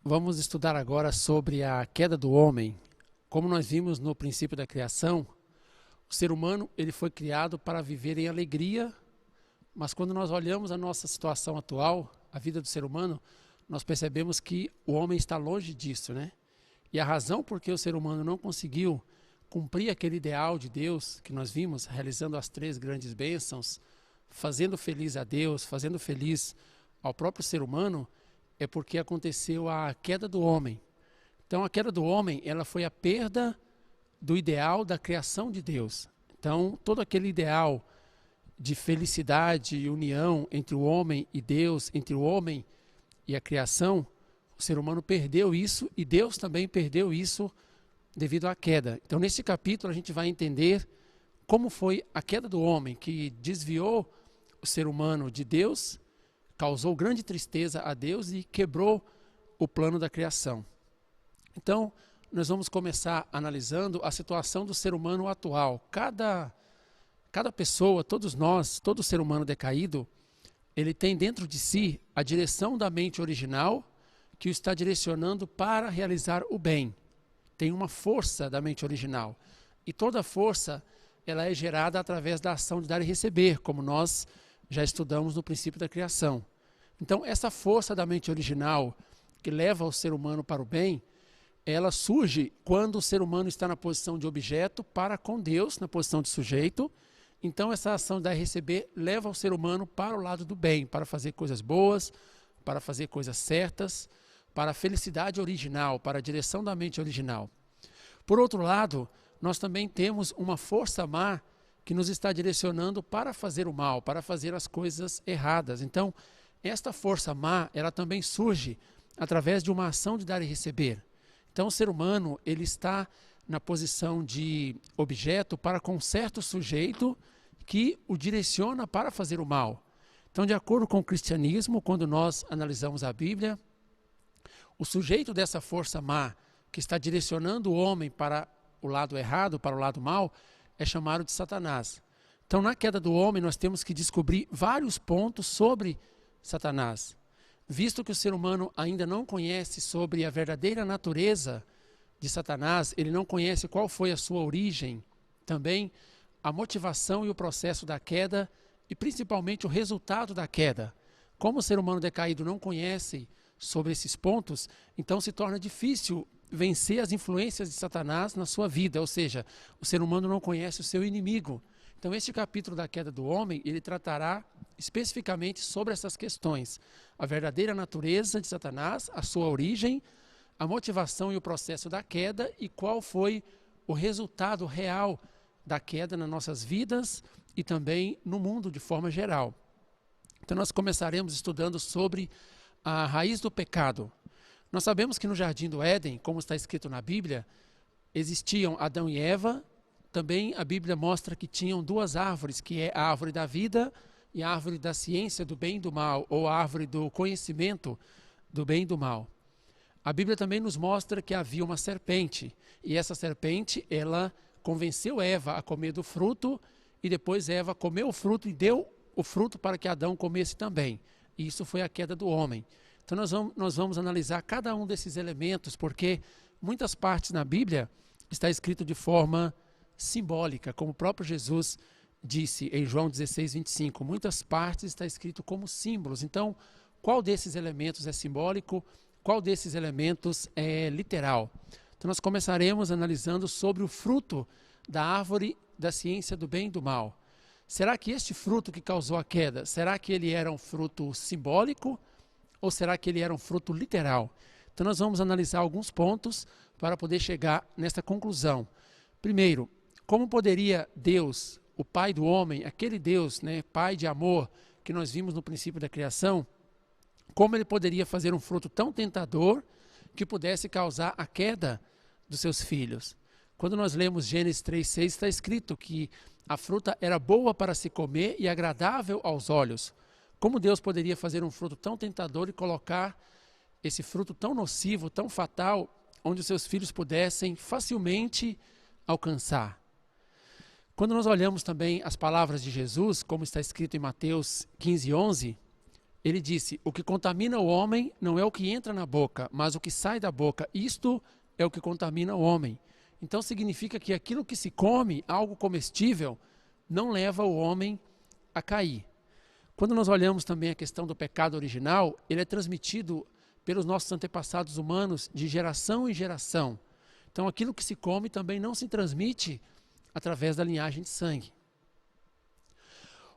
Vamos estudar agora sobre a queda do homem. Como nós vimos no princípio da criação, o ser humano ele foi criado para viver em alegria, mas quando nós olhamos a nossa situação atual, a vida do ser humano, nós percebemos que o homem está longe disso, né? E a razão por que o ser humano não conseguiu cumprir aquele ideal de Deus que nós vimos, realizando as 3 grandes bênçãos, fazendo feliz a Deus, fazendo feliz ao próprio ser humano, é porque aconteceu a queda do homem. Então a queda do homem, ela foi a perda do ideal da criação de Deus. Então todo aquele ideal de felicidade e união entre o homem e Deus, entre o homem e a criação, o ser humano perdeu isso e Deus também perdeu isso devido à queda. Então nesse capítulo a gente vai entender como foi a queda do homem, que desviou o ser humano de Deus, causou grande tristeza a Deus e quebrou o plano da criação. Então, nós vamos começar analisando a situação do ser humano atual. Cada pessoa, todos nós, todo ser humano decaído, ele tem dentro de si a direção da mente original que o está direcionando para realizar o bem. Tem uma força da mente original. E toda força, ela é gerada através da ação de dar e receber, como nós já estudamos no princípio da criação. Então, essa força da mente original que leva o ser humano para o bem, ela surge quando o ser humano está na posição de objeto para com Deus, na posição de sujeito. Então, essa ação de dar e receber leva o ser humano para o lado do bem, para fazer coisas boas, para fazer coisas certas, para a felicidade original, para a direção da mente original. Por outro lado, nós também temos uma força má que nos está direcionando para fazer o mal, para fazer as coisas erradas. Então, esta força má, ela também surge através de uma ação de dar e receber. Então, o ser humano, ele está na posição de objeto para com um certo sujeito que o direciona para fazer o mal. Então, de acordo com o cristianismo, quando nós analisamos a Bíblia, o sujeito dessa força má que está direcionando o homem para o lado errado, para o lado mal, é chamado de Satanás. Então, na queda do homem, nós temos que descobrir vários pontos sobre Satanás. Visto que o ser humano ainda não conhece sobre a verdadeira natureza de Satanás, ele não conhece qual foi a sua origem, também a motivação e o processo da queda e principalmente o resultado da queda. Como o ser humano decaído não conhece sobre esses pontos, então se torna difícil vencer as influências de Satanás na sua vida, ou seja, o ser humano não conhece o seu inimigo. Então este capítulo da queda do homem, ele tratará especificamente sobre essas questões. A verdadeira natureza de Satanás, a sua origem, a motivação e o processo da queda e qual foi o resultado real da queda nas nossas vidas e também no mundo de forma geral. Então nós começaremos estudando sobre a raiz do pecado. Nós sabemos que no Jardim do Éden, como está escrito na Bíblia, existiam Adão e Eva. Também a Bíblia mostra que tinham 2 árvores, que é a árvore da vida e a árvore da ciência do bem e do mal, ou a árvore do conhecimento do bem e do mal. A Bíblia também nos mostra que havia uma serpente, e essa serpente, ela convenceu Eva a comer do fruto, e depois Eva comeu o fruto e deu o fruto para que Adão comesse também. E isso foi a queda do homem. Então nós vamos analisar cada um desses elementos, porque muitas partes na Bíblia está escrito de forma simbólica, como o próprio Jesus disse em João 16:25. Muitas partes está escrito como símbolos. Então, qual desses elementos é simbólico? Qual desses elementos é literal? Então nós começaremos analisando sobre o fruto da árvore da ciência do bem e do mal. Será que este fruto que causou a queda, será que ele era um fruto simbólico ou será que ele era um fruto literal? Então nós vamos analisar alguns pontos para poder chegar nesta conclusão. Primeiro, como poderia Deus, o Pai do homem, aquele Deus, né, Pai de amor que nós vimos no princípio da criação, como ele poderia fazer um fruto tão tentador que pudesse causar a queda dos seus filhos? Quando nós lemos Gênesis 3:6, está escrito que a fruta era boa para se comer e agradável aos olhos. Como Deus poderia fazer um fruto tão tentador e colocar esse fruto tão nocivo, tão fatal, onde os seus filhos pudessem facilmente alcançar? Quando nós olhamos também as palavras de Jesus, como está escrito em Mateus 15:11, ele disse: o que contamina o homem não é o que entra na boca, mas o que sai da boca. Isto é o que contamina o homem. Então significa que aquilo que se come, algo comestível, não leva o homem a cair. Quando nós olhamos também a questão do pecado original, ele é transmitido pelos nossos antepassados humanos de geração em geração. Então aquilo que se come também não se transmite através da linhagem de sangue.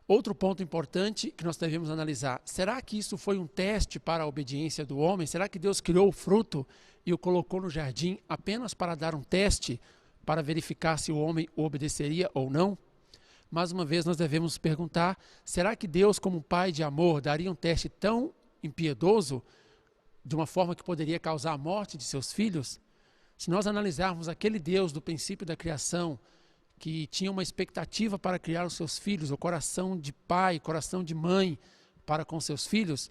Outro ponto importante que nós devemos analisar: será que isso foi um teste para a obediência do homem? Será que Deus criou o fruto e o colocou no jardim apenas para dar um teste, para verificar se o homem o obedeceria ou não? Mais uma vez nós devemos perguntar: será que Deus, como pai de amor, daria um teste tão impiedoso, de uma forma que poderia causar a morte de seus filhos? Se nós analisarmos aquele Deus do princípio da criação, que tinha uma expectativa para criar os seus filhos, o coração de pai, coração de mãe para com seus filhos,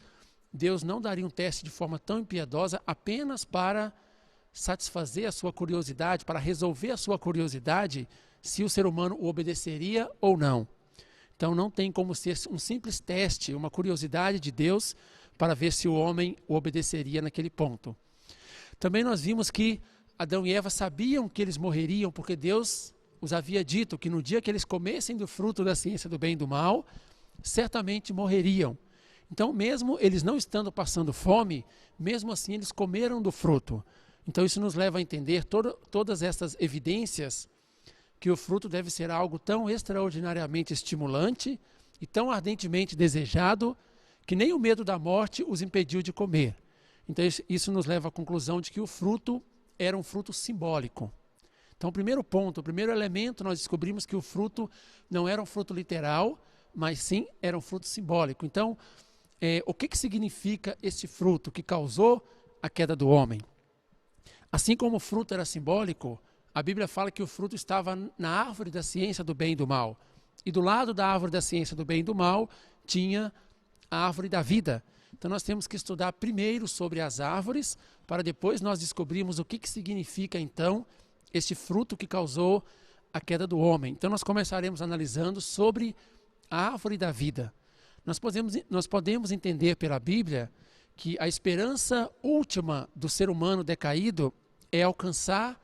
Deus não daria um teste de forma tão impiedosa apenas para satisfazer a sua curiosidade, para resolver a sua curiosidade, se o ser humano o obedeceria ou não. Então não tem como ser um simples teste, uma curiosidade de Deus para ver se o homem o obedeceria naquele ponto. Também nós vimos que Adão e Eva sabiam que eles morreriam, porque Deus os havia dito que no dia que eles comessem do fruto da ciência do bem e do mal, certamente morreriam. Então, mesmo eles não estando passando fome, mesmo assim eles comeram do fruto. Então isso nos leva a entender todas essas evidências que o fruto deve ser algo tão extraordinariamente estimulante e tão ardentemente desejado, que nem o medo da morte os impediu de comer. Então isso nos leva à conclusão de que o fruto era um fruto simbólico. Então, o primeiro ponto, o primeiro elemento, nós descobrimos que o fruto não era um fruto literal, mas sim era um fruto simbólico. Então, o que significa este fruto que causou a queda do homem? Assim como o fruto era simbólico, a Bíblia fala que o fruto estava na árvore da ciência do bem e do mal. E do lado da árvore da ciência do bem e do mal, tinha a árvore da vida. Então nós temos que estudar primeiro sobre as árvores, para depois nós descobrirmos o que significa então este fruto que causou a queda do homem. Então nós começaremos analisando sobre a árvore da vida. Nós podemos entender pela Bíblia que a esperança última do ser humano decaído é alcançar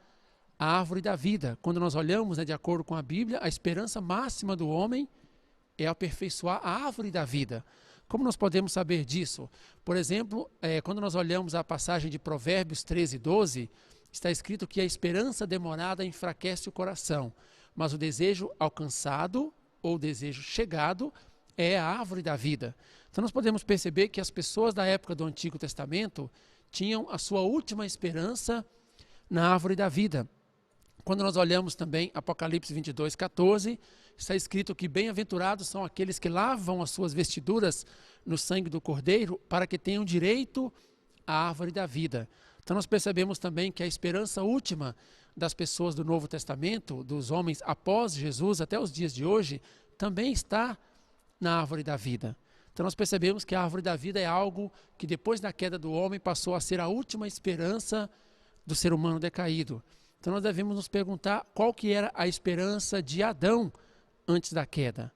a árvore da vida. Quando nós olhamos, de acordo com a Bíblia, a esperança máxima do homem é aperfeiçoar a árvore da vida. Como nós podemos saber disso? Por exemplo, quando nós olhamos a passagem de Provérbios 13:12, está escrito que a esperança demorada enfraquece o coração, mas o desejo alcançado ou o desejo chegado é a árvore da vida. Então nós podemos perceber que as pessoas da época do Antigo Testamento tinham a sua última esperança na árvore da vida. Quando nós olhamos também Apocalipse 22:14, está escrito que bem-aventurados são aqueles que lavam as suas vestiduras no sangue do Cordeiro, para que tenham direito à árvore da vida. Então nós percebemos também que a esperança última das pessoas do Novo Testamento, dos homens após Jesus até os dias de hoje, também está na árvore da vida. Então nós percebemos que a árvore da vida é algo que depois da queda do homem passou a ser a última esperança do ser humano decaído. Então nós devemos nos perguntar qual que era a esperança de Adão antes da queda.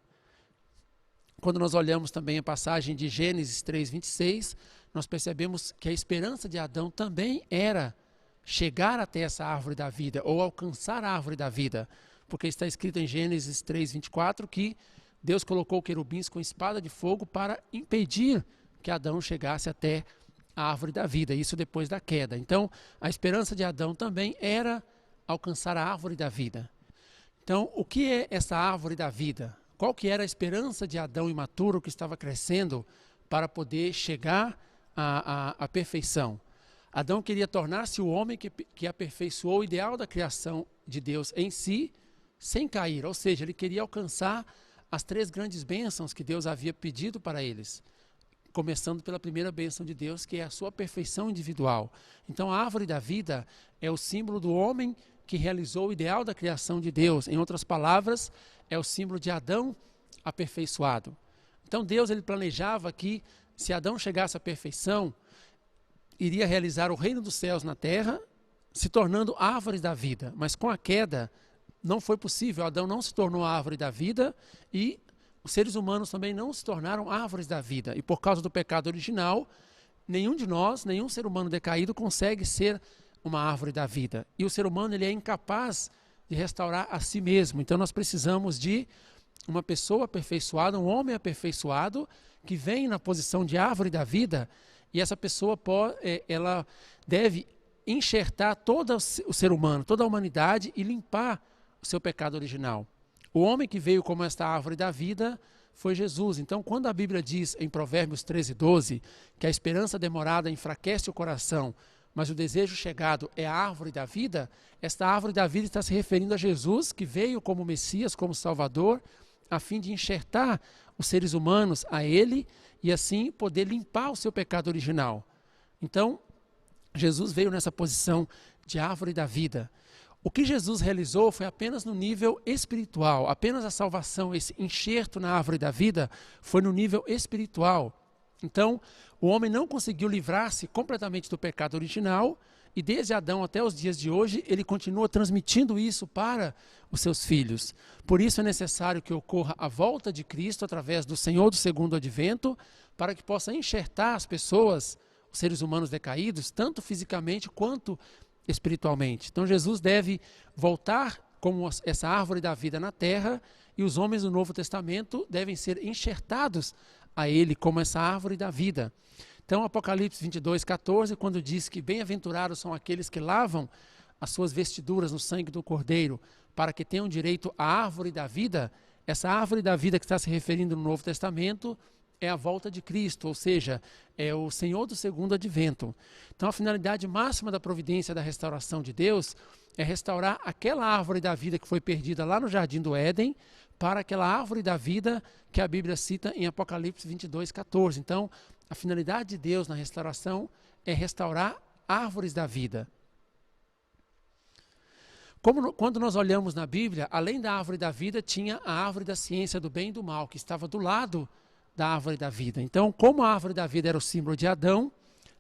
Quando nós olhamos também a passagem de Gênesis 3:26, nós percebemos que a esperança de Adão também era chegar até essa árvore da vida, ou alcançar a árvore da vida, porque está escrito em Gênesis 3:24 que Deus colocou querubins com espada de fogo para impedir que Adão chegasse até a árvore da vida, isso depois da queda. Então, a esperança de Adão também era alcançar a árvore da vida. Então, o que é essa árvore da vida? Qual que era a esperança de Adão imaturo que estava crescendo para poder chegar à perfeição? Adão queria tornar-se o homem que aperfeiçoou o ideal da criação de Deus em si, sem cair. Ou seja, ele queria alcançar as 3 grandes bênçãos que Deus havia pedido para eles. Começando pela primeira bênção de Deus, que é a sua perfeição individual. Então a árvore da vida é o símbolo do homem que realizou o ideal da criação de Deus. Em outras palavras, é o símbolo de Adão aperfeiçoado. Então Deus ele planejava que, se Adão chegasse à perfeição, iria realizar o reino dos céus na terra, se tornando árvore da vida. Mas com a queda não foi possível, Adão não se tornou a árvore da vida e os seres humanos também não se tornaram árvores da vida. E por causa do pecado original, nenhum de nós, nenhum ser humano decaído consegue ser uma árvore da vida. E o ser humano ele é incapaz de restaurar a si mesmo. Então nós precisamos de uma pessoa aperfeiçoada, um homem aperfeiçoado, que vem na posição de árvore da vida, e essa pessoa ela deve enxertar todo o ser humano, toda a humanidade e limpar o seu pecado original. O homem que veio como esta árvore da vida foi Jesus. Então, quando a Bíblia diz em Provérbios 13:12 que a esperança demorada enfraquece o coração, mas o desejo chegado é a árvore da vida, esta árvore da vida está se referindo a Jesus, que veio como Messias, como Salvador, a fim de enxertar os seres humanos a Ele e assim poder limpar o seu pecado original. Então, Jesus veio nessa posição de árvore da vida. O que Jesus realizou foi apenas no nível espiritual, apenas a salvação, esse enxerto na árvore da vida foi no nível espiritual. Então, o homem não conseguiu livrar-se completamente do pecado original e desde Adão até os dias de hoje, ele continua transmitindo isso para os seus filhos. Por isso é necessário que ocorra a volta de Cristo através do Senhor do segundo advento, para que possa enxertar as pessoas, os seres humanos decaídos, tanto fisicamente quanto espiritualmente. Então Jesus deve voltar como essa árvore da vida na terra e os homens do Novo Testamento devem ser enxertados a ele como essa árvore da vida. Então Apocalipse 22:14, quando diz que bem-aventurados são aqueles que lavam as suas vestiduras no sangue do Cordeiro para que tenham direito à árvore da vida, essa árvore da vida que está se referindo no Novo Testamento é a volta de Cristo, ou seja, é o Senhor do segundo advento. Então a finalidade máxima da providência da restauração de Deus é restaurar aquela árvore da vida que foi perdida lá no Jardim do Éden para aquela árvore da vida que a Bíblia cita em Apocalipse 22:14. Então a finalidade de Deus na restauração é restaurar árvores da vida. Quando nós olhamos na Bíblia, além da árvore da vida, tinha a árvore da ciência do bem e do mal, que estava do lado da árvore da vida. Então, como a árvore da vida era o símbolo de Adão,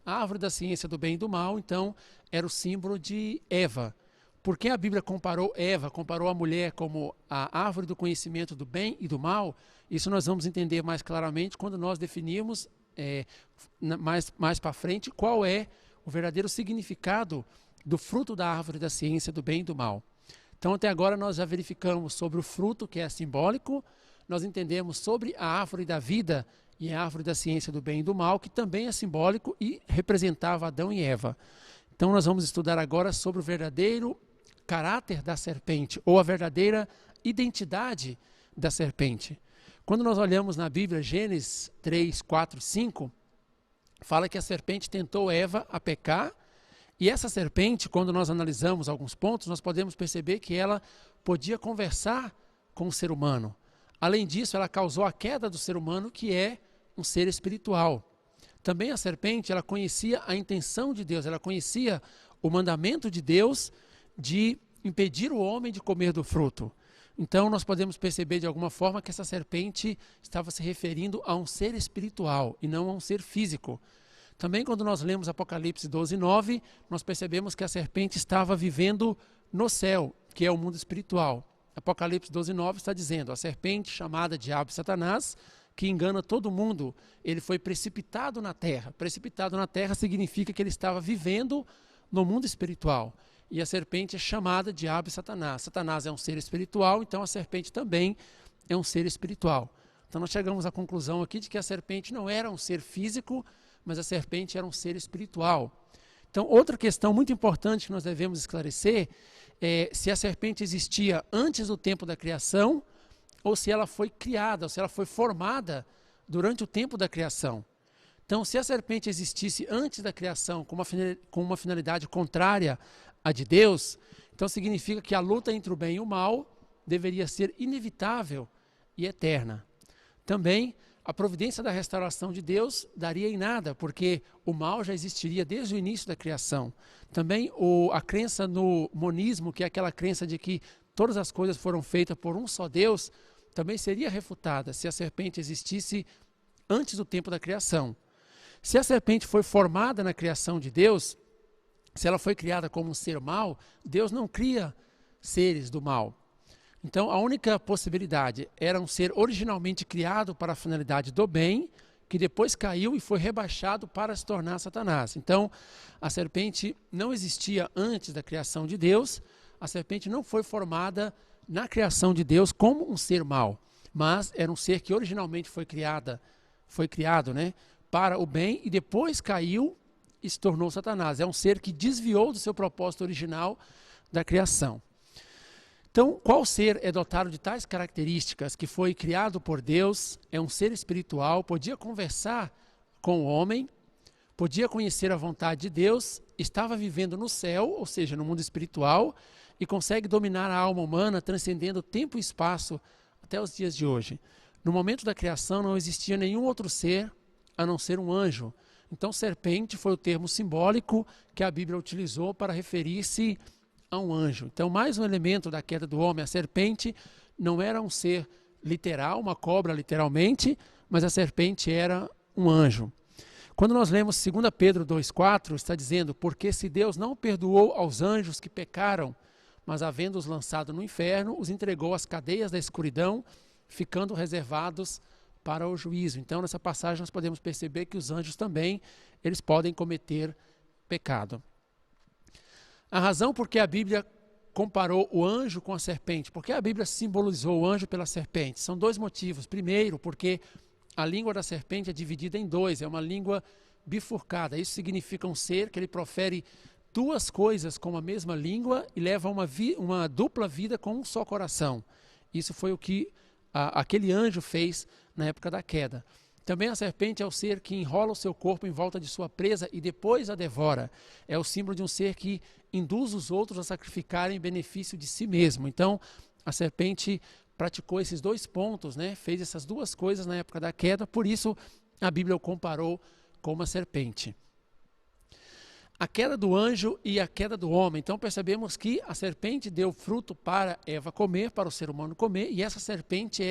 a árvore da ciência do bem e do mal, então, era o símbolo de Eva. Por que a Bíblia comparou a mulher como a árvore do conhecimento do bem e do mal? Isso nós vamos entender mais claramente quando nós definirmos mais para frente qual é o verdadeiro significado do fruto da árvore da ciência do bem e do mal. Então, até agora nós já verificamos sobre o fruto, que é simbólico, nós entendemos sobre a árvore da vida e a árvore da ciência do bem e do mal, que também é simbólico e representava Adão e Eva. Então nós vamos estudar agora sobre o verdadeiro caráter da serpente, ou a verdadeira identidade da serpente. Quando nós olhamos na Bíblia, Gênesis 3, 4 e 5, fala que a serpente tentou Eva a pecar, e essa serpente, quando nós analisamos alguns pontos, nós podemos perceber que ela podia conversar com o ser humano. Além disso, ela causou a queda do ser humano, que é um ser espiritual. Também a serpente, ela conhecia a intenção de Deus, ela conhecia o mandamento de Deus de impedir o homem de comer do fruto. Então, nós podemos perceber de alguma forma que essa serpente estava se referindo a um ser espiritual e não a um ser físico. Também, quando nós lemos Apocalipse 12:9, nós percebemos que a serpente estava vivendo no céu, que é o mundo espiritual. Apocalipse 12:9 está dizendo, a serpente chamada Diabo e Satanás, que engana todo mundo, ele foi precipitado na terra. Precipitado na terra significa que ele estava vivendo no mundo espiritual. E a serpente é chamada Diabo e Satanás. Satanás é um ser espiritual, então a serpente também é um ser espiritual. Então nós chegamos à conclusão aqui de que a serpente não era um ser físico, mas a serpente era um ser espiritual. Então outra questão muito importante que nós devemos esclarecer é se a serpente existia antes do tempo da criação ou se ela foi criada, ou se ela foi formada durante o tempo da criação. Então, se a serpente existisse antes da criação com uma finalidade contrária à de Deus, então significa que a luta entre o bem e o mal deveria ser inevitável e eterna. Também, a providência da restauração de Deus daria em nada, porque o mal já existiria desde o início da criação. Também a crença no monismo, que é aquela crença de que todas as coisas foram feitas por um só Deus, também seria refutada se a serpente existisse antes do tempo da criação. Se a serpente foi formada na criação de Deus, se ela foi criada como um ser mau, Deus não cria seres do mal. Então, a única possibilidade era um ser originalmente criado para a finalidade do bem, que depois caiu e foi rebaixado para se tornar Satanás. Então, a serpente não existia antes da criação de Deus, a serpente não foi formada na criação de Deus como um ser mau, mas era um ser que originalmente foi criado, para o bem e depois caiu e se tornou Satanás. É um ser que desviou do seu propósito original da criação. Então, qual ser é dotado de tais características, que foi criado por Deus, é um ser espiritual, podia conversar com o homem, podia conhecer a vontade de Deus, estava vivendo no céu, ou seja, no mundo espiritual, e consegue dominar a alma humana, transcendendo tempo e espaço até os dias de hoje. No momento da criação não existia nenhum outro ser a não ser um anjo. Então, serpente foi o termo simbólico que a Bíblia utilizou para referir-se a um anjo. Então, mais um elemento da queda do homem, a serpente não era um ser literal, uma cobra literalmente, mas a serpente era um anjo. Quando nós lemos 2 Pedro 2,4, está dizendo: porque se Deus não perdoou aos anjos que pecaram, mas havendo-os lançado no inferno, os entregou às cadeias da escuridão, ficando reservados para o juízo. Então, nessa passagem nós podemos perceber que os anjos também, eles podem cometer pecado. A razão por que a Bíblia comparou o anjo com a serpente, porque a Bíblia simbolizou o anjo pela serpente, são dois motivos. Primeiro, porque a língua da serpente é dividida em dois, é uma língua bifurcada. Isso significa um ser que ele profere duas coisas com a mesma língua e leva uma dupla vida com um só coração. Isso foi o que aquele anjo fez na época da queda. Também a serpente é o ser que enrola o seu corpo em volta de sua presa e depois a devora. É o símbolo de um ser que induz os outros a sacrificarem em benefício de si mesmo. Então, a serpente praticou esses dois pontos, né? Fez essas duas coisas na época da queda, por isso a Bíblia o comparou com uma serpente. A queda do anjo e a queda do homem. Então percebemos que a serpente deu fruto para Eva comer, para o ser humano comer, e essa serpente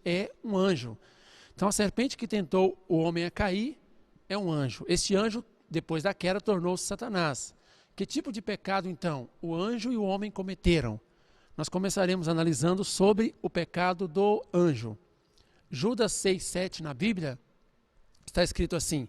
é um anjo. Então a serpente que tentou o homem a cair é um anjo. Este anjo, depois da queda, tornou-se Satanás. Que tipo de pecado, então, o anjo e o homem cometeram? Nós começaremos analisando sobre o pecado do anjo. Judas 6,7 na Bíblia está escrito assim: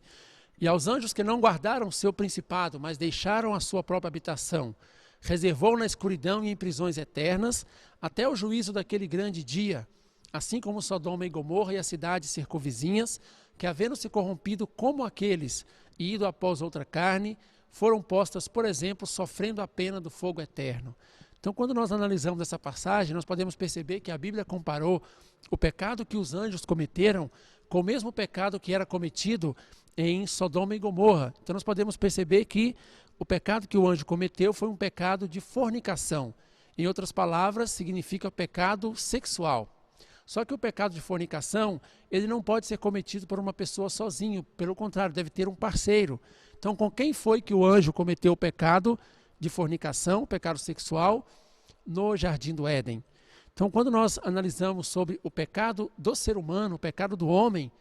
e aos anjos que não guardaram seu principado, mas deixaram a sua própria habitação, reservou na escuridão e em prisões eternas, até o juízo daquele grande dia, assim como Sodoma e Gomorra e as cidades circunvizinhas, que havendo se corrompido como aqueles e ido após outra carne, foram postas, por exemplo, sofrendo a pena do fogo eterno. Então, quando nós analisamos essa passagem, nós podemos perceber que a Bíblia comparou o pecado que os anjos cometeram com o mesmo pecado que era cometido em Sodoma e Gomorra. Então, nós podemos perceber que o pecado que o anjo cometeu foi um pecado de fornicação. Em outras palavras, significa pecado sexual. Só que o pecado de fornicação, ele não pode ser cometido por uma pessoa sozinho, pelo contrário, deve ter um parceiro. Então, com quem foi que o anjo cometeu o pecado de fornicação, o pecado sexual, no Jardim do Éden? Então, quando nós analisamos sobre o pecado do ser humano, o pecado do homem,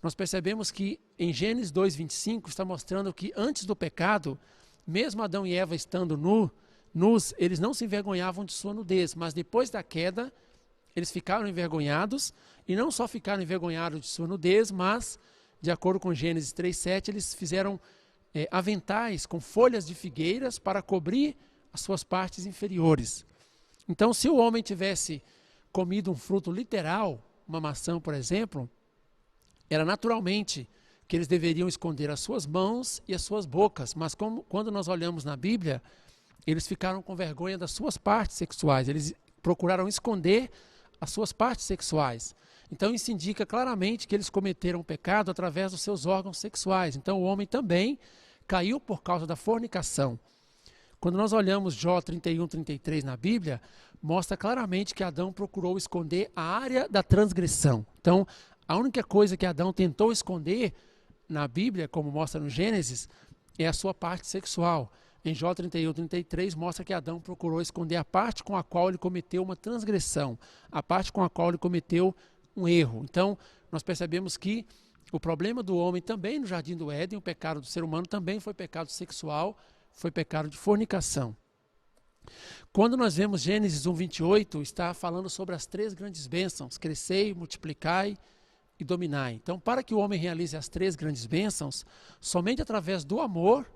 nós percebemos que em Gênesis 2,25 está mostrando que antes do pecado, mesmo Adão e Eva estando nus, eles não se envergonhavam de sua nudez, mas depois da queda, eles ficaram envergonhados, e não só ficaram envergonhados de sua nudez, mas, de acordo com Gênesis 3,7, eles fizeram aventais com folhas de figueiras para cobrir as suas partes inferiores. Então, se o homem tivesse comido um fruto literal, uma maçã, por exemplo, era naturalmente que eles deveriam esconder as suas mãos e as suas bocas, mas quando nós olhamos na Bíblia, eles ficaram com vergonha das suas partes sexuais, eles procuraram esconder as suas partes sexuais. Então isso indica claramente que eles cometeram pecado através dos seus órgãos sexuais. Então o homem também caiu por causa da fornicação. Quando nós olhamos Jó 31:33 na Bíblia, mostra claramente que Adão procurou esconder a área da transgressão. Então a única coisa que Adão tentou esconder na Bíblia, como mostra no Gênesis, é a sua parte sexual. Em Jó 31:33 mostra que Adão procurou esconder a parte com a qual ele cometeu uma transgressão, a parte com a qual ele cometeu um erro. Então, nós percebemos que o problema do homem também no Jardim do Éden, o pecado do ser humano também foi pecado sexual, foi pecado de fornicação. Quando nós vemos Gênesis 1:28, está falando sobre as 3 grandes bênçãos: crescei, multiplicai e dominai. Então, para que o homem realize as 3 grandes bênçãos, somente através do amor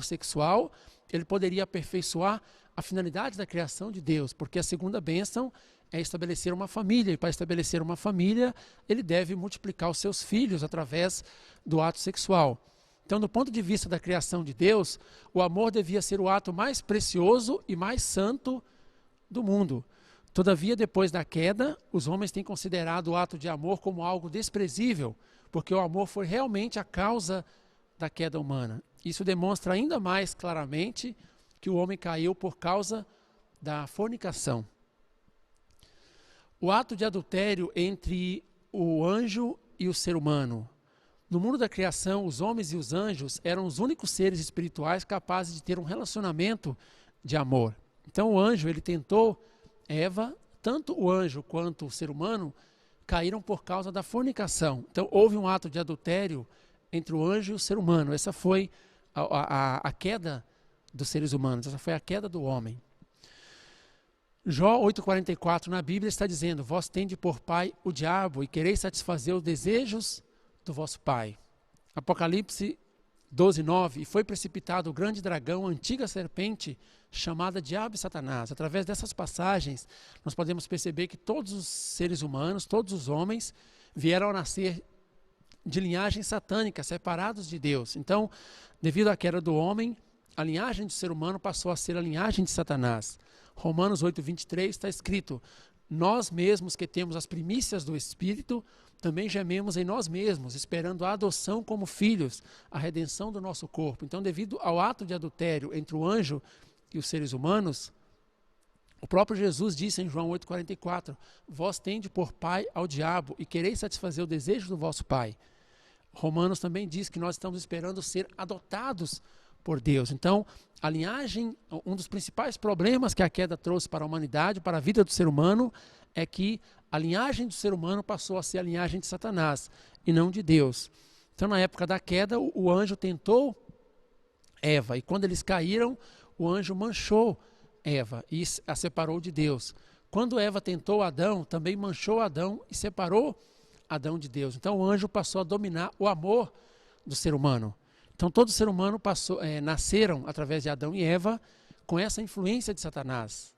sexual, ele poderia aperfeiçoar a finalidade da criação de Deus, porque a segunda bênção é estabelecer uma família, e para estabelecer uma família, ele deve multiplicar os seus filhos através do ato sexual. Então, do ponto de vista da criação de Deus, o amor devia ser o ato mais precioso e mais santo do mundo. Todavia, depois da queda, os homens têm considerado o ato de amor como algo desprezível, porque o amor foi realmente a causa da queda humana. Isso demonstra ainda mais claramente que o homem caiu por causa da fornicação. O ato de adultério entre o anjo e o ser humano. No mundo da criação, os homens e os anjos eram os únicos seres espirituais capazes de ter um relacionamento de amor. Então o anjo, ele tentou Eva, tanto o anjo quanto o ser humano caíram por causa da fornicação. Então houve um ato de adultério entre o anjo e o ser humano. Essa foi a queda dos seres humanos, essa foi a queda do homem. Jó 8,44 na Bíblia está dizendo: vós tende por pai o diabo e quereis satisfazer os desejos do vosso pai. Apocalipse 12:9, e foi precipitado o grande dragão, a antiga serpente, chamada Diabo e Satanás. Através dessas passagens, nós podemos perceber que todos os seres humanos, todos os homens, vieram a nascer de linhagem satânica, separados de Deus. Então, devido à queda do homem, a linhagem do ser humano passou a ser a linhagem de Satanás. Romanos 8:23 está escrito: nós mesmos que temos as primícias do Espírito, também gememos em nós mesmos, esperando a adoção como filhos, a redenção do nosso corpo. Então, devido ao ato de adultério entre o anjo e os seres humanos, o próprio Jesus disse em João 8,44, vós tende por pai ao diabo e quereis satisfazer o desejo do vosso pai. Romanos também diz que nós estamos esperando ser adotados por Deus. Então, a linhagem, um dos principais problemas que a queda trouxe para a humanidade, para a vida do ser humano, é que a linhagem do ser humano passou a ser a linhagem de Satanás e não de Deus. Então, na época da queda, o anjo tentou Eva, e quando eles caíram, o anjo manchou Eva e a separou de Deus. Quando Eva tentou Adão, também manchou Adão e separou Adão de Deus. Então, o anjo passou a dominar o amor do ser humano. Então, todo ser humano nasceram através de Adão e Eva com essa influência de Satanás.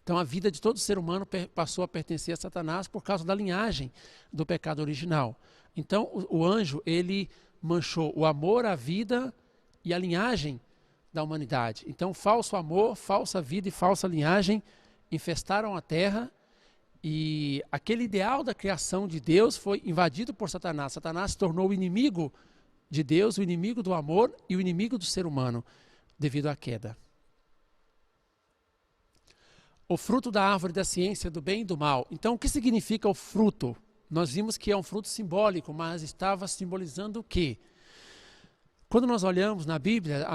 Então, a vida de todo ser humano passou a pertencer a Satanás por causa da linhagem do pecado original. Então, o anjo, ele manchou o amor, a vida e a linhagem da humanidade. Então, falso amor, falsa vida e falsa linhagem infestaram a terra, e aquele ideal da criação de Deus foi invadido por Satanás. Satanás se tornou o inimigo de Deus, o inimigo do amor e o inimigo do ser humano, devido à queda. O fruto da árvore da ciência do bem e do mal. Então, o que significa o fruto? Nós vimos que é um fruto simbólico, mas estava simbolizando o quê? Quando nós olhamos na Bíblia,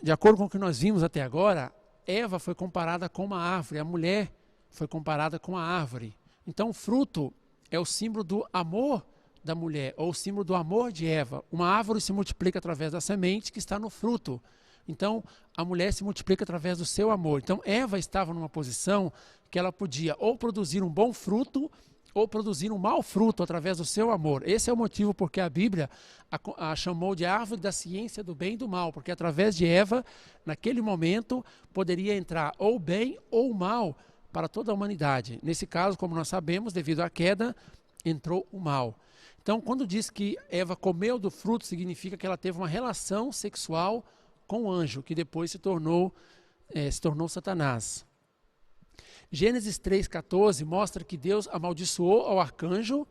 de acordo com o que nós vimos até agora, Eva foi comparada com uma árvore, a mulher foi comparada com a árvore. Então, o fruto é o símbolo do amor da mulher, ou o símbolo do amor de Eva. Uma árvore se multiplica através da semente que está no fruto. Então, a mulher se multiplica através do seu amor. Então, Eva estava numa posição que ela podia ou produzir um bom fruto ou produzir um mau fruto através do seu amor. Esse é o motivo porque a Bíblia a chamou de árvore da ciência do bem e do mal, porque através de Eva, naquele momento, poderia entrar ou o bem ou o mal para toda a humanidade. Nesse caso, como nós sabemos, devido à queda, entrou o mal. Então, quando diz que Eva comeu do fruto, significa que ela teve uma relação sexual com o anjo, que depois se tornou Satanás. Gênesis 3,14 mostra que Deus amaldiçoou ao arcanjo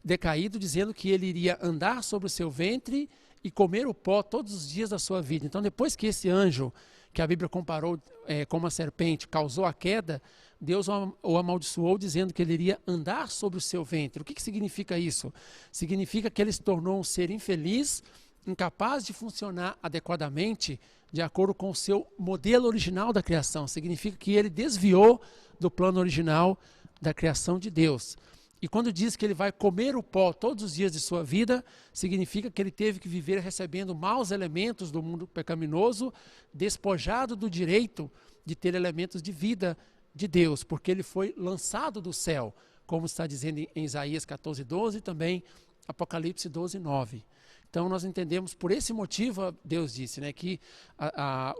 decaído, dizendo que ele iria andar sobre o seu ventre e comer o pó todos os dias da sua vida. Então, depois que esse anjo, que a Bíblia comparou com uma serpente, causou a queda, Deus o amaldiçoou, dizendo que ele iria andar sobre o seu ventre. O que significa isso? Significa que ele se tornou um ser infeliz, incapaz de funcionar adequadamente de acordo com o seu modelo original da criação. Significa que ele desviou do plano original da criação de Deus. E quando diz que ele vai comer o pó todos os dias de sua vida, significa que ele teve que viver recebendo maus elementos do mundo pecaminoso, despojado do direito de ter elementos de vida de Deus, porque ele foi lançado do céu, como está dizendo em Isaías 14:12 e também Apocalipse 12:9. Então nós entendemos, por esse motivo, Deus disse, né, que a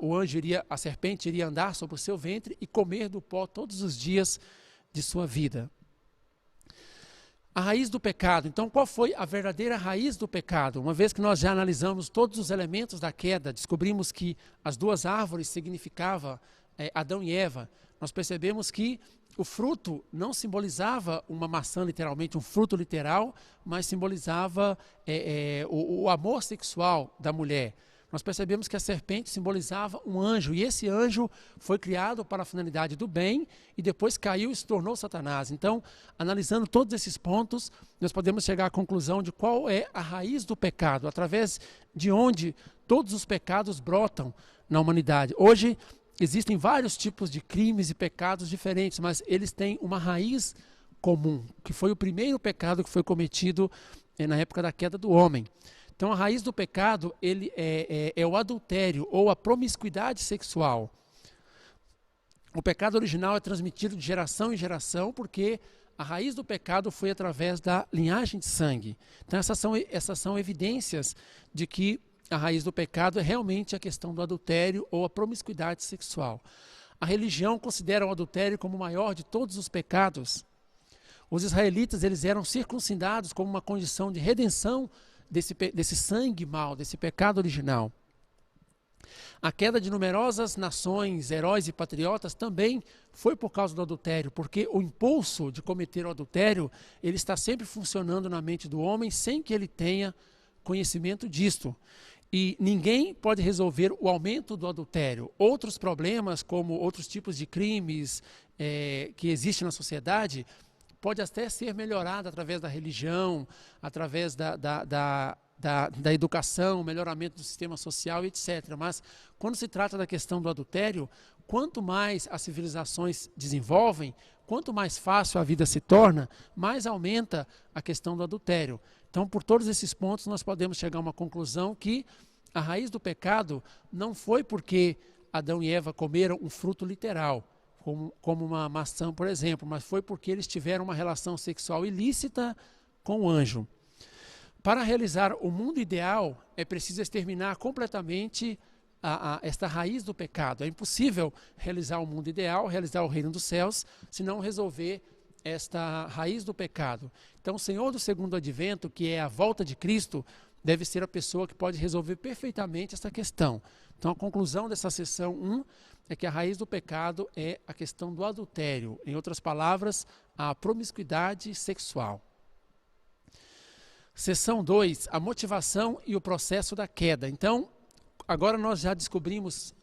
serpente iria andar sobre o seu ventre e comer do pó todos os dias de sua vida. A raiz do pecado. Então, qual foi a verdadeira raiz do pecado? Uma vez que nós já analisamos todos os elementos da queda, descobrimos que as duas árvores significavam Adão e Eva, nós percebemos que o fruto não simbolizava uma maçã, literalmente, um fruto literal, mas simbolizava o amor sexual da mulher. Nós percebemos que a serpente simbolizava um anjo, e esse anjo foi criado para a finalidade do bem, e depois caiu e se tornou Satanás. Então, analisando todos esses pontos, nós podemos chegar à conclusão de qual é a raiz do pecado, através de onde todos os pecados brotam na humanidade. Hoje, existem vários tipos de crimes e pecados diferentes, mas eles têm uma raiz comum, que foi o primeiro pecado que foi cometido na época da queda do homem. Então, a raiz do pecado ele é o adultério ou a promiscuidade sexual. O pecado original é transmitido de geração em geração porque a raiz do pecado foi através da linhagem de sangue. Então, essas são evidências de que a raiz do pecado é realmente a questão do adultério ou a promiscuidade sexual. A religião considera o adultério como o maior de todos os pecados. Os israelitas eles eram circuncidados como uma condição de redenção desse sangue mau, desse pecado original. A queda de numerosas nações, heróis e patriotas também foi por causa do adultério, porque o impulso de cometer o adultério, ele está sempre funcionando na mente do homem sem que ele tenha conhecimento disto. E ninguém pode resolver o aumento do adultério. Outros problemas, como outros tipos de crimes que existem na sociedade, pode até ser melhorado através da religião, através da educação, melhoramento do sistema social, etc. Mas quando se trata da questão do adultério, quanto mais as civilizações desenvolvem, quanto mais fácil a vida se torna, mais aumenta a questão do adultério. Então, por todos esses pontos, nós podemos chegar a uma conclusão que a raiz do pecado não foi porque Adão e Eva comeram um fruto literal, como uma maçã, por exemplo, mas foi porque eles tiveram uma relação sexual ilícita com o anjo. Para realizar o mundo ideal, é preciso exterminar completamente esta raiz do pecado. É impossível realizar o mundo ideal, realizar o reino dos céus, se não resolver esta raiz do pecado. Então, o Senhor do segundo advento, que é a volta de Cristo, deve ser a pessoa que pode resolver perfeitamente esta questão. Então, a conclusão dessa sessão 1 é que a raiz do pecado é a questão do adultério. Em outras palavras, a promiscuidade sexual. Sessão 2, a motivação e o processo da queda. Então, agora nós já descobrimos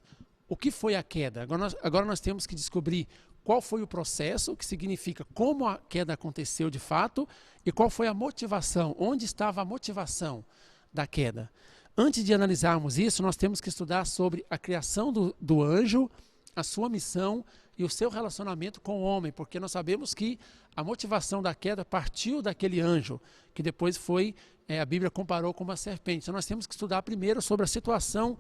o que foi a queda. Agora nós temos que descobrir qual foi o processo, que significa como a queda aconteceu de fato, e qual foi a motivação, onde estava a motivação da queda. Antes de analisarmos isso, nós temos que estudar sobre a criação do anjo, a sua missão e o seu relacionamento com o homem, porque nós sabemos que a motivação da queda partiu daquele anjo, que depois a Bíblia comparou com uma serpente. Então nós temos que estudar primeiro sobre a situação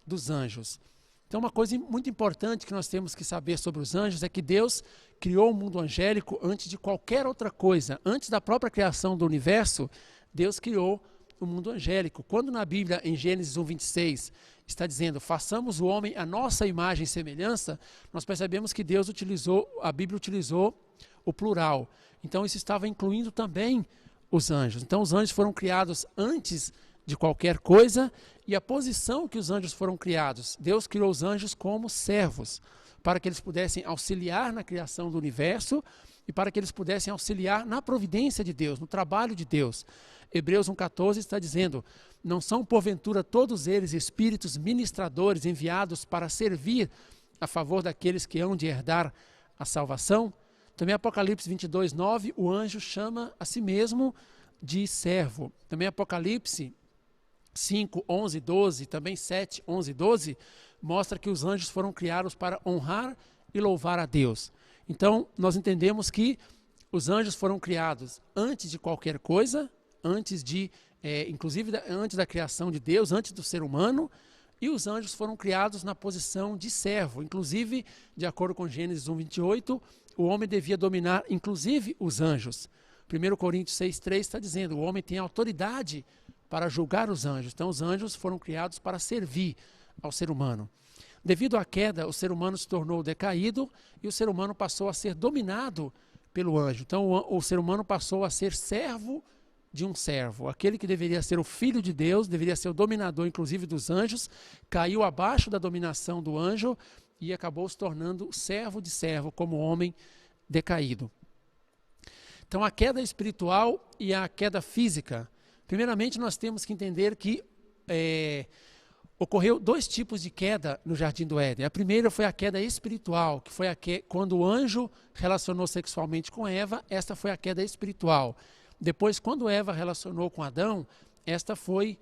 dos anjos. Então uma coisa muito importante que nós temos que saber sobre os anjos é que Deus criou o mundo angélico antes de qualquer outra coisa. Antes da própria criação do universo, Deus criou o mundo angélico. Quando na Bíblia, em Gênesis 1:26, está dizendo, façamos o homem à nossa imagem e semelhança, nós percebemos que a Bíblia utilizou o plural. Então isso estava incluindo também os anjos. Então os anjos foram criados antes de qualquer coisa, e a posição que os anjos foram criados, Deus criou os anjos como servos, para que eles pudessem auxiliar na criação do universo e para que eles pudessem auxiliar na providência de Deus, no trabalho de Deus. Hebreus 1:14 está dizendo, não são porventura todos eles espíritos ministradores enviados para servir a favor daqueles que hão de herdar a salvação? Também Apocalipse 22:9, o anjo chama a si mesmo de servo. Também Apocalipse 5:11, 12, também 7, 11, 12, mostra que os anjos foram criados para honrar e louvar a Deus. Então, nós entendemos que os anjos foram criados antes de qualquer coisa, inclusive antes da criação de Deus, antes do ser humano, e os anjos foram criados na posição de servo. Inclusive, de acordo com Gênesis 1:28, o homem devia dominar, inclusive, os anjos. 1 Coríntios 6:3 está dizendo, o homem tem autoridade para julgar os anjos. Então, os anjos foram criados para servir ao ser humano. Devido à queda, o ser humano se tornou decaído e o ser humano passou a ser dominado pelo anjo. Então, o ser humano passou a ser servo de um servo. Aquele que deveria ser o filho de Deus, deveria ser o dominador, inclusive, dos anjos, caiu abaixo da dominação do anjo e acabou se tornando servo de servo, como homem decaído. Então, a queda espiritual e a queda física. Primeiramente, nós temos que entender que ocorreu dois tipos de queda no Jardim do Éden. A primeira foi a queda espiritual, que foi quando o anjo relacionou sexualmente com Eva, esta foi a queda espiritual. Depois, quando Eva relacionou com Adão, esta foi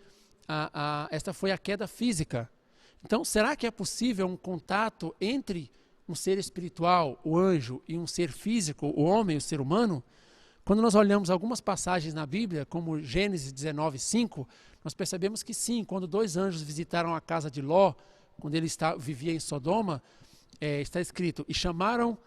a queda física. Então, será que é possível um contato entre um ser espiritual, o anjo, e um ser físico, o homem, o ser humano? Quando nós olhamos algumas passagens na Bíblia, como Gênesis 19:5, nós percebemos que sim, quando dois anjos visitaram a casa de Ló, quando ele vivia em Sodoma, está escrito, e chamaram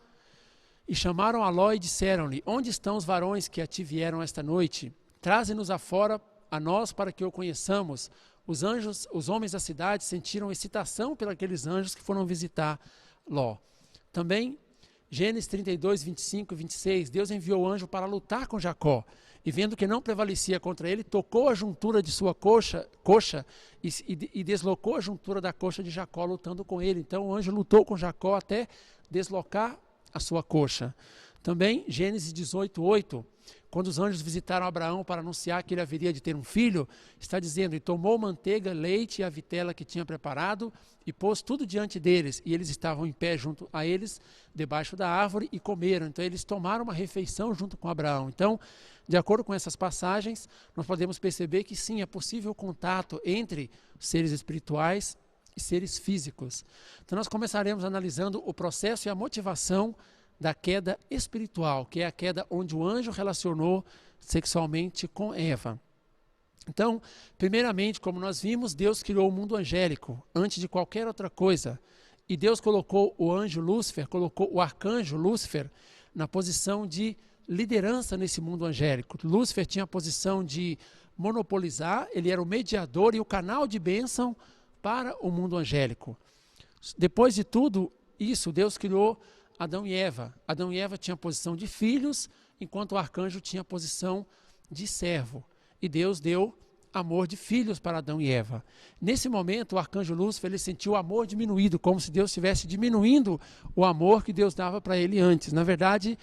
a Ló e disseram-lhe, onde estão os varões que a ti vieram esta noite? Traze-nos afora a nós para que o conheçamos. Os homens da cidade sentiram excitação pelos anjos que foram visitar Ló. Também, Gênesis 32:25 e 26, Deus enviou o anjo para lutar com Jacó, e vendo que não prevalecia contra ele, tocou a juntura de sua coxa e deslocou a juntura da coxa de Jacó, lutando com ele. Então o anjo lutou com Jacó até deslocar a sua coxa. Também, Gênesis 18:8, quando os anjos visitaram Abraão para anunciar que ele haveria de ter um filho, está dizendo, e tomou manteiga, leite e a vitela que tinha preparado, e pôs tudo diante deles, e eles estavam em pé junto a eles, debaixo da árvore, e comeram. Então eles tomaram uma refeição junto com Abraão. Então, de acordo com essas passagens, nós podemos perceber que sim, é possível o contato entre seres espirituais e seres físicos. Então nós começaremos analisando o processo e a motivação da queda espiritual, que é a queda onde o anjo relacionou sexualmente com Eva. Então, primeiramente, como nós vimos, Deus criou o mundo angélico antes de qualquer outra coisa. E Deus colocou o anjo Lúcifer, colocou o arcanjo Lúcifer na posição de liderança nesse mundo angélico. Lúcifer tinha a posição de monopolizar, ele era o mediador e o canal de bênção para o mundo angélico. Depois de tudo isso, Deus criou Adão e Eva. Adão e Eva tinham a posição de filhos, enquanto o arcanjo tinha a posição de servo. E Deus deu amor de filhos para Adão e Eva. Nesse momento, o arcanjo Lúcifer ele sentiu o amor diminuído, como se Deus estivesse diminuindo o amor que Deus dava para ele antes. Na verdade,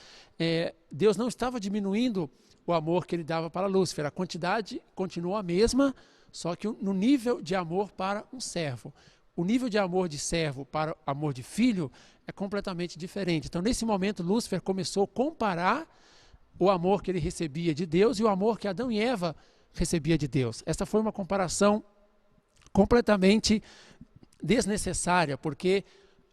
Deus não estava diminuindo o amor que ele dava para Lúcifer. A quantidade continuou a mesma, só que no nível de amor para um servo. O nível de amor de servo para amor de filho é completamente diferente. Então, nesse momento, Lúcifer começou a comparar o amor que ele recebia de Deus e o amor que Adão e Eva recebia de Deus. Essa foi uma comparação completamente desnecessária, porque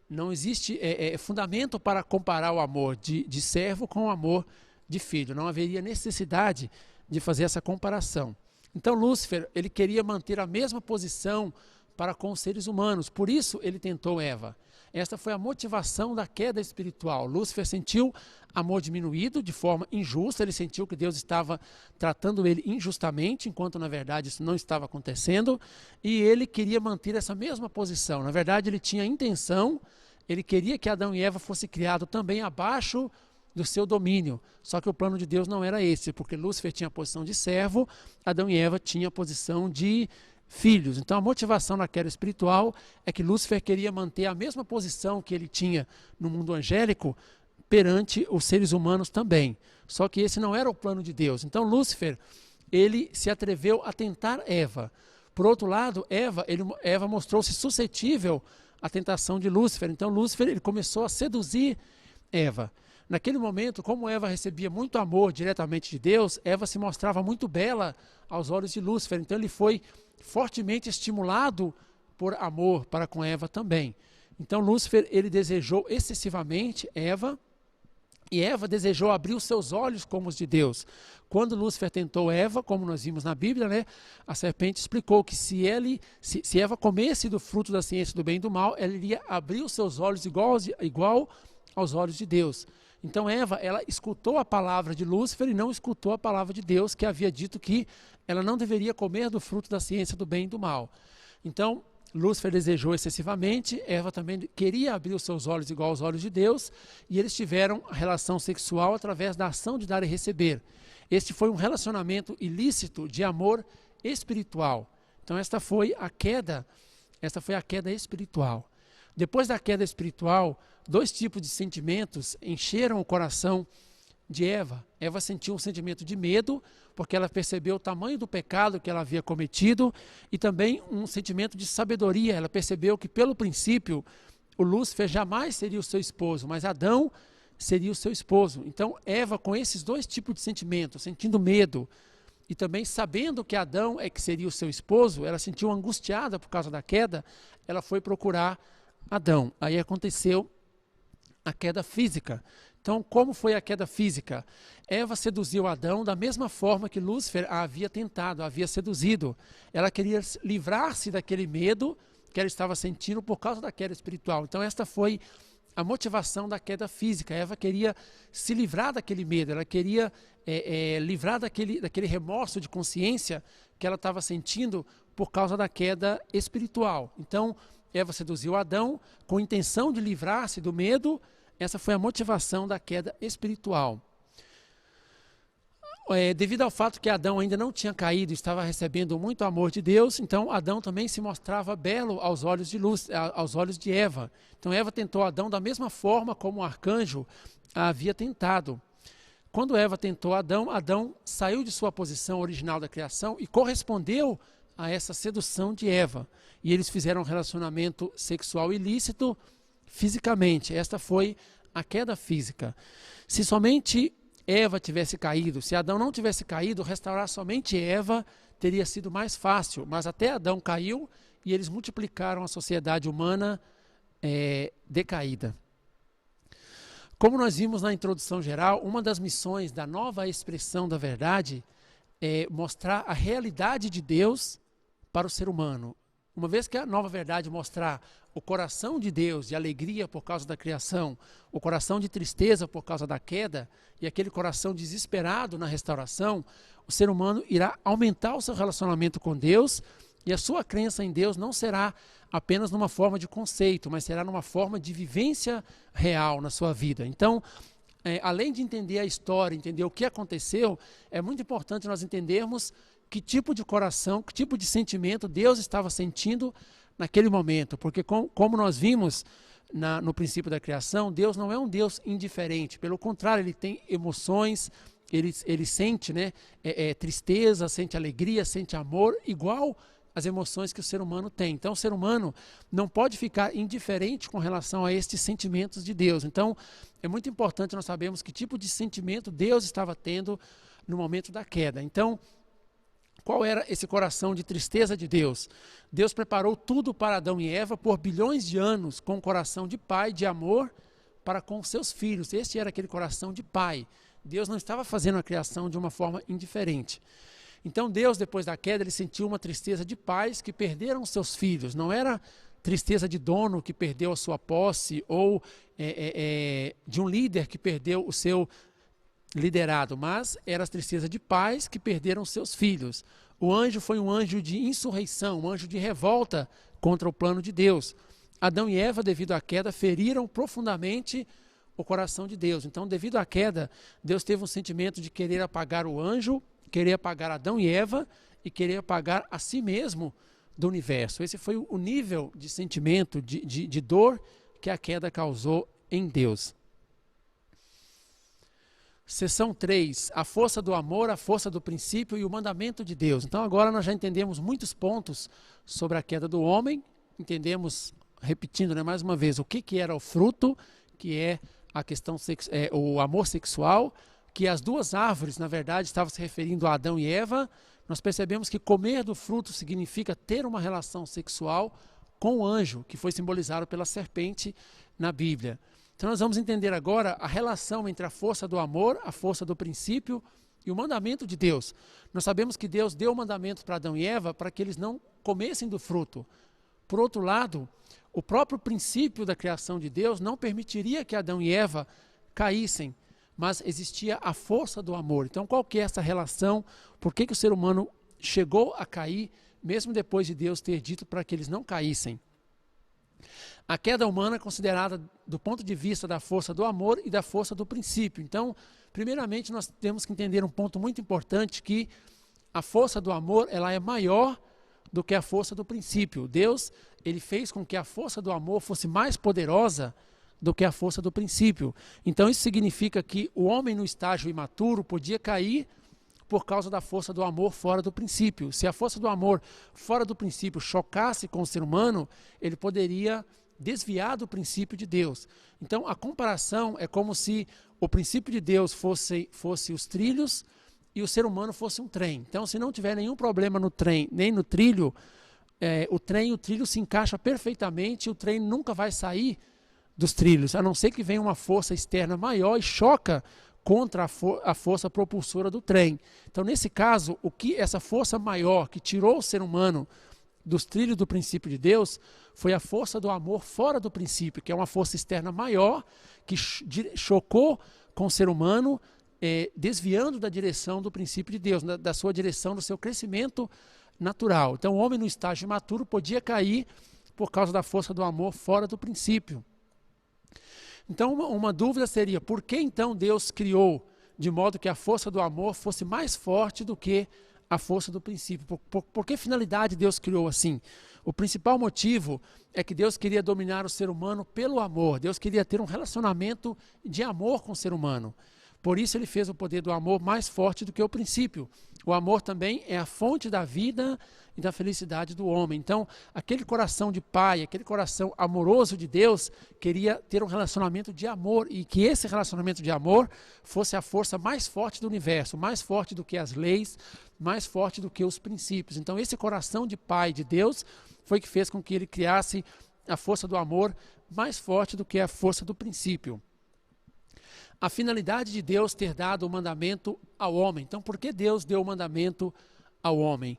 não existe fundamento para comparar o amor de servo com o amor de filho. Não haveria necessidade de fazer essa comparação. Então, Lúcifer, ele queria manter a mesma posição para com os seres humanos, por isso ele tentou Eva. Esta foi a motivação da queda espiritual. Lúcifer sentiu amor diminuído de forma injusta, ele sentiu que Deus estava tratando ele injustamente, enquanto na verdade isso não estava acontecendo, e ele queria manter essa mesma posição. Na verdade ele tinha a intenção, ele queria que Adão e Eva fossem criados também abaixo do seu domínio, só que o plano de Deus não era esse, porque Lúcifer tinha a posição de servo, Adão e Eva tinham a posição de filhos. Então a motivação na queda espiritual é que Lúcifer queria manter a mesma posição que ele tinha no mundo angélico perante os seres humanos também. Só que esse não era o plano de Deus. Então Lúcifer, ele se atreveu a tentar Eva. Por outro lado, Eva mostrou-se suscetível à tentação de Lúcifer. Então Lúcifer ele começou a seduzir Eva. Naquele momento, como Eva recebia muito amor diretamente de Deus, Eva se mostrava muito bela aos olhos de Lúcifer. Então ele foi fortemente estimulado por amor para com Eva também. Então Lúcifer ele desejou excessivamente Eva E Eva desejou abrir os seus olhos como os de Deus. Quando Lúcifer tentou Eva, como nós vimos na Bíblia, né, a serpente explicou que se Eva comesse do fruto da ciência do bem e do mal, ela iria abrir os seus olhos igual aos olhos de Deus. Então Eva, ela escutou a palavra de Lúcifer e não escutou a palavra de Deus, que havia dito que ela não deveria comer do fruto da ciência do bem e do mal. Então, Lúcifer desejou excessivamente, Eva também queria abrir os seus olhos igual aos olhos de Deus, e eles tiveram relação sexual através da ação de dar e receber. Este foi um relacionamento ilícito de amor espiritual. Então esta foi a queda espiritual. Depois da queda espiritual, 2 tipos de sentimentos encheram o coração de Eva. Eva sentiu um sentimento de medo, porque ela percebeu o tamanho do pecado que ela havia cometido, e também um sentimento de sabedoria. Ela percebeu que, pelo princípio, o Lúcifer jamais seria o seu esposo, mas Adão seria o seu esposo. Então, Eva, com esses 2 tipos de sentimentos, sentindo medo e também sabendo que Adão é que seria o seu esposo, ela sentiu angustiada por causa da queda, ela foi procurar Adão. Aí aconteceu a queda física. Então, como foi a queda física? Eva seduziu Adão da mesma forma que Lúcifer a havia tentado, a havia seduzido. Ela queria livrar-se daquele medo que ela estava sentindo por causa da queda espiritual. Então, esta foi a motivação da queda física. Eva queria se livrar daquele medo, ela queria livrar daquele remorso de consciência que ela estava sentindo por causa da queda espiritual. Então, Eva seduziu Adão com a intenção de livrar-se do medo. Essa foi a motivação da queda espiritual. Devido ao fato que Adão ainda não tinha caído, estava recebendo muito amor de Deus, então Adão também se mostrava belo aos olhos de Eva. Então Eva tentou Adão da mesma forma como o arcanjo a havia tentado. Quando Eva tentou Adão, Adão saiu de sua posição original da criação e correspondeu a essa sedução de Eva. E eles fizeram um relacionamento sexual ilícito fisicamente. Esta foi a queda física. Se somente Eva tivesse caído, se Adão não tivesse caído, restaurar somente Eva teria sido mais fácil. Mas até Adão caiu e eles multiplicaram a sociedade humana decaída. Como nós vimos na introdução geral, uma das missões da nova expressão da verdade é mostrar a realidade de Deus para o ser humano. Uma vez que a nova verdade mostrar o coração de Deus de alegria por causa da criação, o coração de tristeza por causa da queda e aquele coração desesperado na restauração, o ser humano irá aumentar o seu relacionamento com Deus e a sua crença em Deus não será apenas numa forma de conceito, mas será numa forma de vivência real na sua vida. Então, além de entender a história, entender o que aconteceu, é muito importante nós entendermos que tipo de coração, que tipo de sentimento Deus estava sentindo naquele momento. Porque como nós vimos no princípio da criação, Deus não é um Deus indiferente. Pelo contrário, Ele tem emoções, Ele sente tristeza, sente alegria, sente amor, igual às emoções que o ser humano tem. Então o ser humano não pode ficar indiferente com relação a estes sentimentos de Deus. Então é muito importante nós sabermos que tipo de sentimento Deus estava tendo no momento da queda. Então, qual era esse coração de tristeza de Deus? Deus preparou tudo para Adão e Eva por bilhões de anos, com um coração de pai, de amor, para com seus filhos. Este era aquele coração de pai. Deus não estava fazendo a criação de uma forma indiferente. Então Deus, depois da queda, ele sentiu uma tristeza de pais que perderam seus filhos. Não era tristeza de dono que perdeu a sua posse ou de um líder que perdeu o seu liderado, mas era a tristeza de pais que perderam seus filhos. O anjo foi um anjo de insurreição, um anjo de revolta contra o plano de Deus. Adão e Eva, devido à queda, feriram profundamente o coração de Deus. Então, devido à queda, Deus teve um sentimento de querer apagar o anjo, querer apagar Adão e Eva e querer apagar a si mesmo do universo. Esse foi o nível de sentimento, de dor que a queda causou em Deus. Seção 3, a força do amor, a força do princípio e o mandamento de Deus. Então agora nós já entendemos muitos pontos sobre a queda do homem, entendemos, repetindo mais uma vez, o que era o fruto, que é a questão o amor sexual, que as 2 árvores, na verdade, estavam se referindo a Adão e Eva. Nós percebemos que comer do fruto significa ter uma relação sexual com o anjo, que foi simbolizado pela serpente na Bíblia. Então nós vamos entender agora a relação entre a força do amor, a força do princípio e o mandamento de Deus. Nós sabemos que Deus deu o mandamento para Adão e Eva para que eles não comessem do fruto. Por outro lado, o próprio princípio da criação de Deus não permitiria que Adão e Eva caíssem, mas existia a força do amor. Então, qual que é essa relação? Por que o ser humano chegou a cair, mesmo depois de Deus ter dito para que eles não caíssem? A queda humana é considerada do ponto de vista da força do amor e da força do princípio. Então, primeiramente, nós temos que entender um ponto muito importante, que a força do amor ela é maior do que a força do princípio. Deus, ele fez com que a força do amor fosse mais poderosa do que a força do princípio. Então isso significa que o homem no estágio imaturo podia cair por causa da força do amor fora do princípio. Se a força do amor fora do princípio chocasse com o ser humano, ele poderia desviar do princípio de Deus. Então a comparação é como se o princípio de Deus fosse os trilhos e o ser humano fosse um trem. Então, se não tiver nenhum problema no trem, nem no trilho, o trilho se encaixa perfeitamente, e o trem nunca vai sair dos trilhos, a não ser que venha uma força externa maior e choca contra a força propulsora do trem. Então, nesse caso, o que essa força maior que tirou o ser humano dos trilhos do princípio de Deus foi a força do amor fora do princípio, que é uma força externa maior que chocou com o ser humano, desviando da direção do princípio de Deus, da sua direção, do seu crescimento natural. Então o homem no estágio imaturo podia cair por causa da força do amor fora do princípio. Então uma dúvida seria, por que então Deus criou de modo que a força do amor fosse mais forte do que a força do princípio? Por que finalidade Deus criou assim? O principal motivo é que Deus queria dominar o ser humano pelo amor. Deus queria ter um relacionamento de amor com o ser humano. Por isso ele fez o poder do amor mais forte do que o princípio. O amor também é a fonte da vida e da felicidade do homem. Então, aquele coração de pai, aquele coração amoroso de Deus, queria ter um relacionamento de amor, e que esse relacionamento de amor fosse a força mais forte do universo, mais forte do que as leis, mais forte do que os princípios. Então, esse coração de pai de Deus foi que fez com que ele criasse a força do amor mais forte do que a força do princípio. A finalidade de Deus ter dado o mandamento ao homem. Então, por que Deus deu o mandamento ao homem?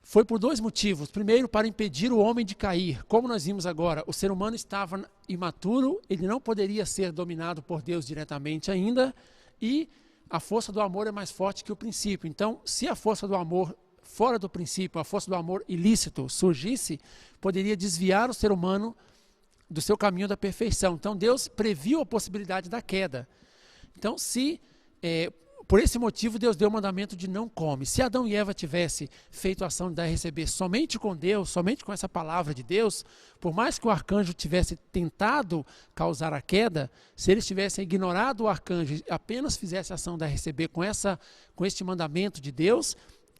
Foi por dois motivos. Primeiro, para impedir o homem de cair. Como nós vimos agora, o ser humano estava imaturo, ele não poderia ser dominado por Deus diretamente ainda, e a força do amor é mais forte que o princípio. Então, se a força do amor fora do princípio, a força do amor ilícito surgisse, poderia desviar o ser humano do seu caminho da perfeição. Então Deus previu a possibilidade da queda. Então por esse motivo Deus deu o mandamento de não come. Se Adão e Eva tivessem feito a ação de dar e receber somente com Deus, somente com essa palavra de Deus, por mais que o arcanjo tivesse tentado causar a queda, se eles tivessem ignorado o arcanjo e apenas fizessem a ação de dar e receber com este mandamento de Deus,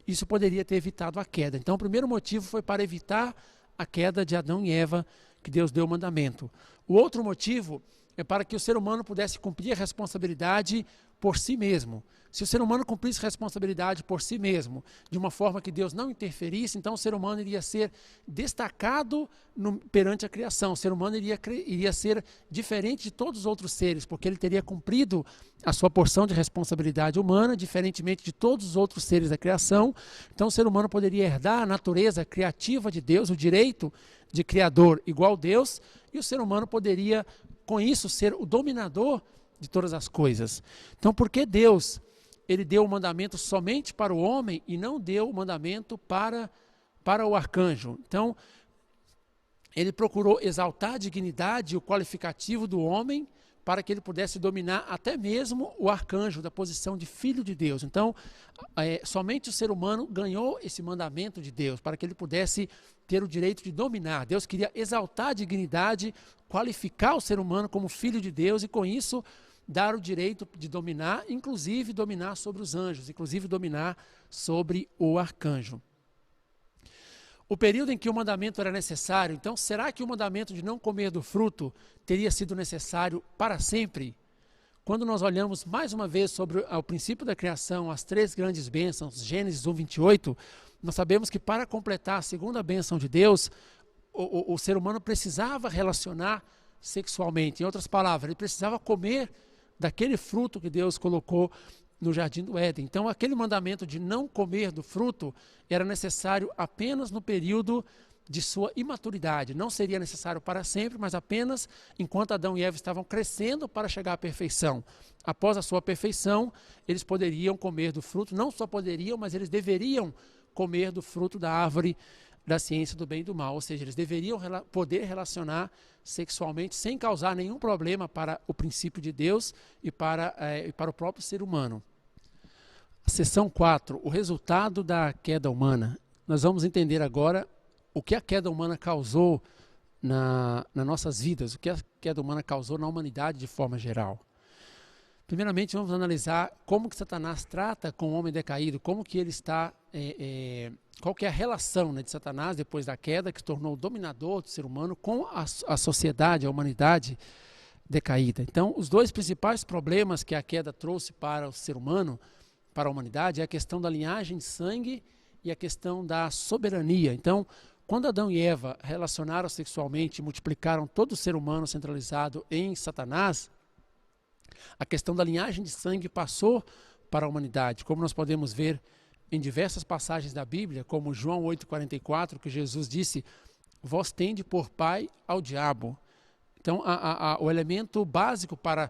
isso poderia ter evitado a queda. Então o primeiro motivo foi para evitar a queda de Adão e Eva, que Deus deu o mandamento. O outro motivo é para que o ser humano pudesse cumprir a responsabilidade por si mesmo. Se o ser humano cumprisse a responsabilidade por si mesmo, de uma forma que Deus não interferisse, então o ser humano iria ser destacado perante a criação. O ser humano iria ser diferente de todos os outros seres, porque ele teria cumprido a sua porção de responsabilidade humana, diferentemente de todos os outros seres da criação. Então o ser humano poderia herdar a natureza criativa de Deus, o direito de criador igual Deus, e o ser humano poderia, com isso, ser o dominador de todas as coisas. Então, por que Deus ele deu o mandamento somente para o homem e não deu o mandamento para o arcanjo? Então, ele procurou exaltar a dignidade e o qualificativo do homem para que ele pudesse dominar até mesmo o arcanjo da posição de filho de Deus. Então, somente o ser humano ganhou esse mandamento de Deus, para que ele pudesse ter o direito de dominar. Deus queria exaltar a dignidade, qualificar o ser humano como filho de Deus e, com isso, dar o direito de dominar, inclusive dominar sobre os anjos, inclusive dominar sobre o arcanjo. O período em que o mandamento era necessário, então, será que o mandamento de não comer do fruto teria sido necessário para sempre? Quando nós olhamos mais uma vez sobre o princípio da criação, as três grandes bênçãos, Gênesis 1:28, nós sabemos que para completar a segunda bênção de Deus, o ser humano precisava relacionar sexualmente. Em outras palavras, ele precisava comer daquele fruto que Deus colocou no Jardim do Éden. Então, aquele mandamento de não comer do fruto era necessário apenas no período de sua imaturidade. Não seria necessário para sempre, mas apenas enquanto Adão e Eva estavam crescendo para chegar à perfeição. Após a sua perfeição, eles poderiam comer do fruto, não só poderiam, mas eles deveriam comer do fruto da árvore da ciência do bem e do mal, ou seja, eles deveriam poder relacionar sexualmente sem causar nenhum problema para o princípio de Deus e para o próprio ser humano. Seção 4, o resultado da queda humana. Nós vamos entender agora o que a queda humana causou nas nossas vidas, o que a queda humana causou na humanidade de forma geral. Primeiramente, vamos analisar como que Satanás trata com o homem decaído, como que ele está, qual que é a relação, né, de Satanás depois da queda, que se tornou o dominador do ser humano, com a sociedade, a humanidade decaída. Então, os dois principais problemas que a queda trouxe para o ser humano, para a humanidade, é a questão da linhagem de sangue e a questão da soberania. Então, quando Adão e Eva relacionaram sexualmente e multiplicaram todo o ser humano centralizado em Satanás, a questão da linhagem de sangue passou para a humanidade, como nós podemos ver em diversas passagens da Bíblia, como João 8,44, que Jesus disse: vós tende por pai ao diabo. Então, o elemento básico para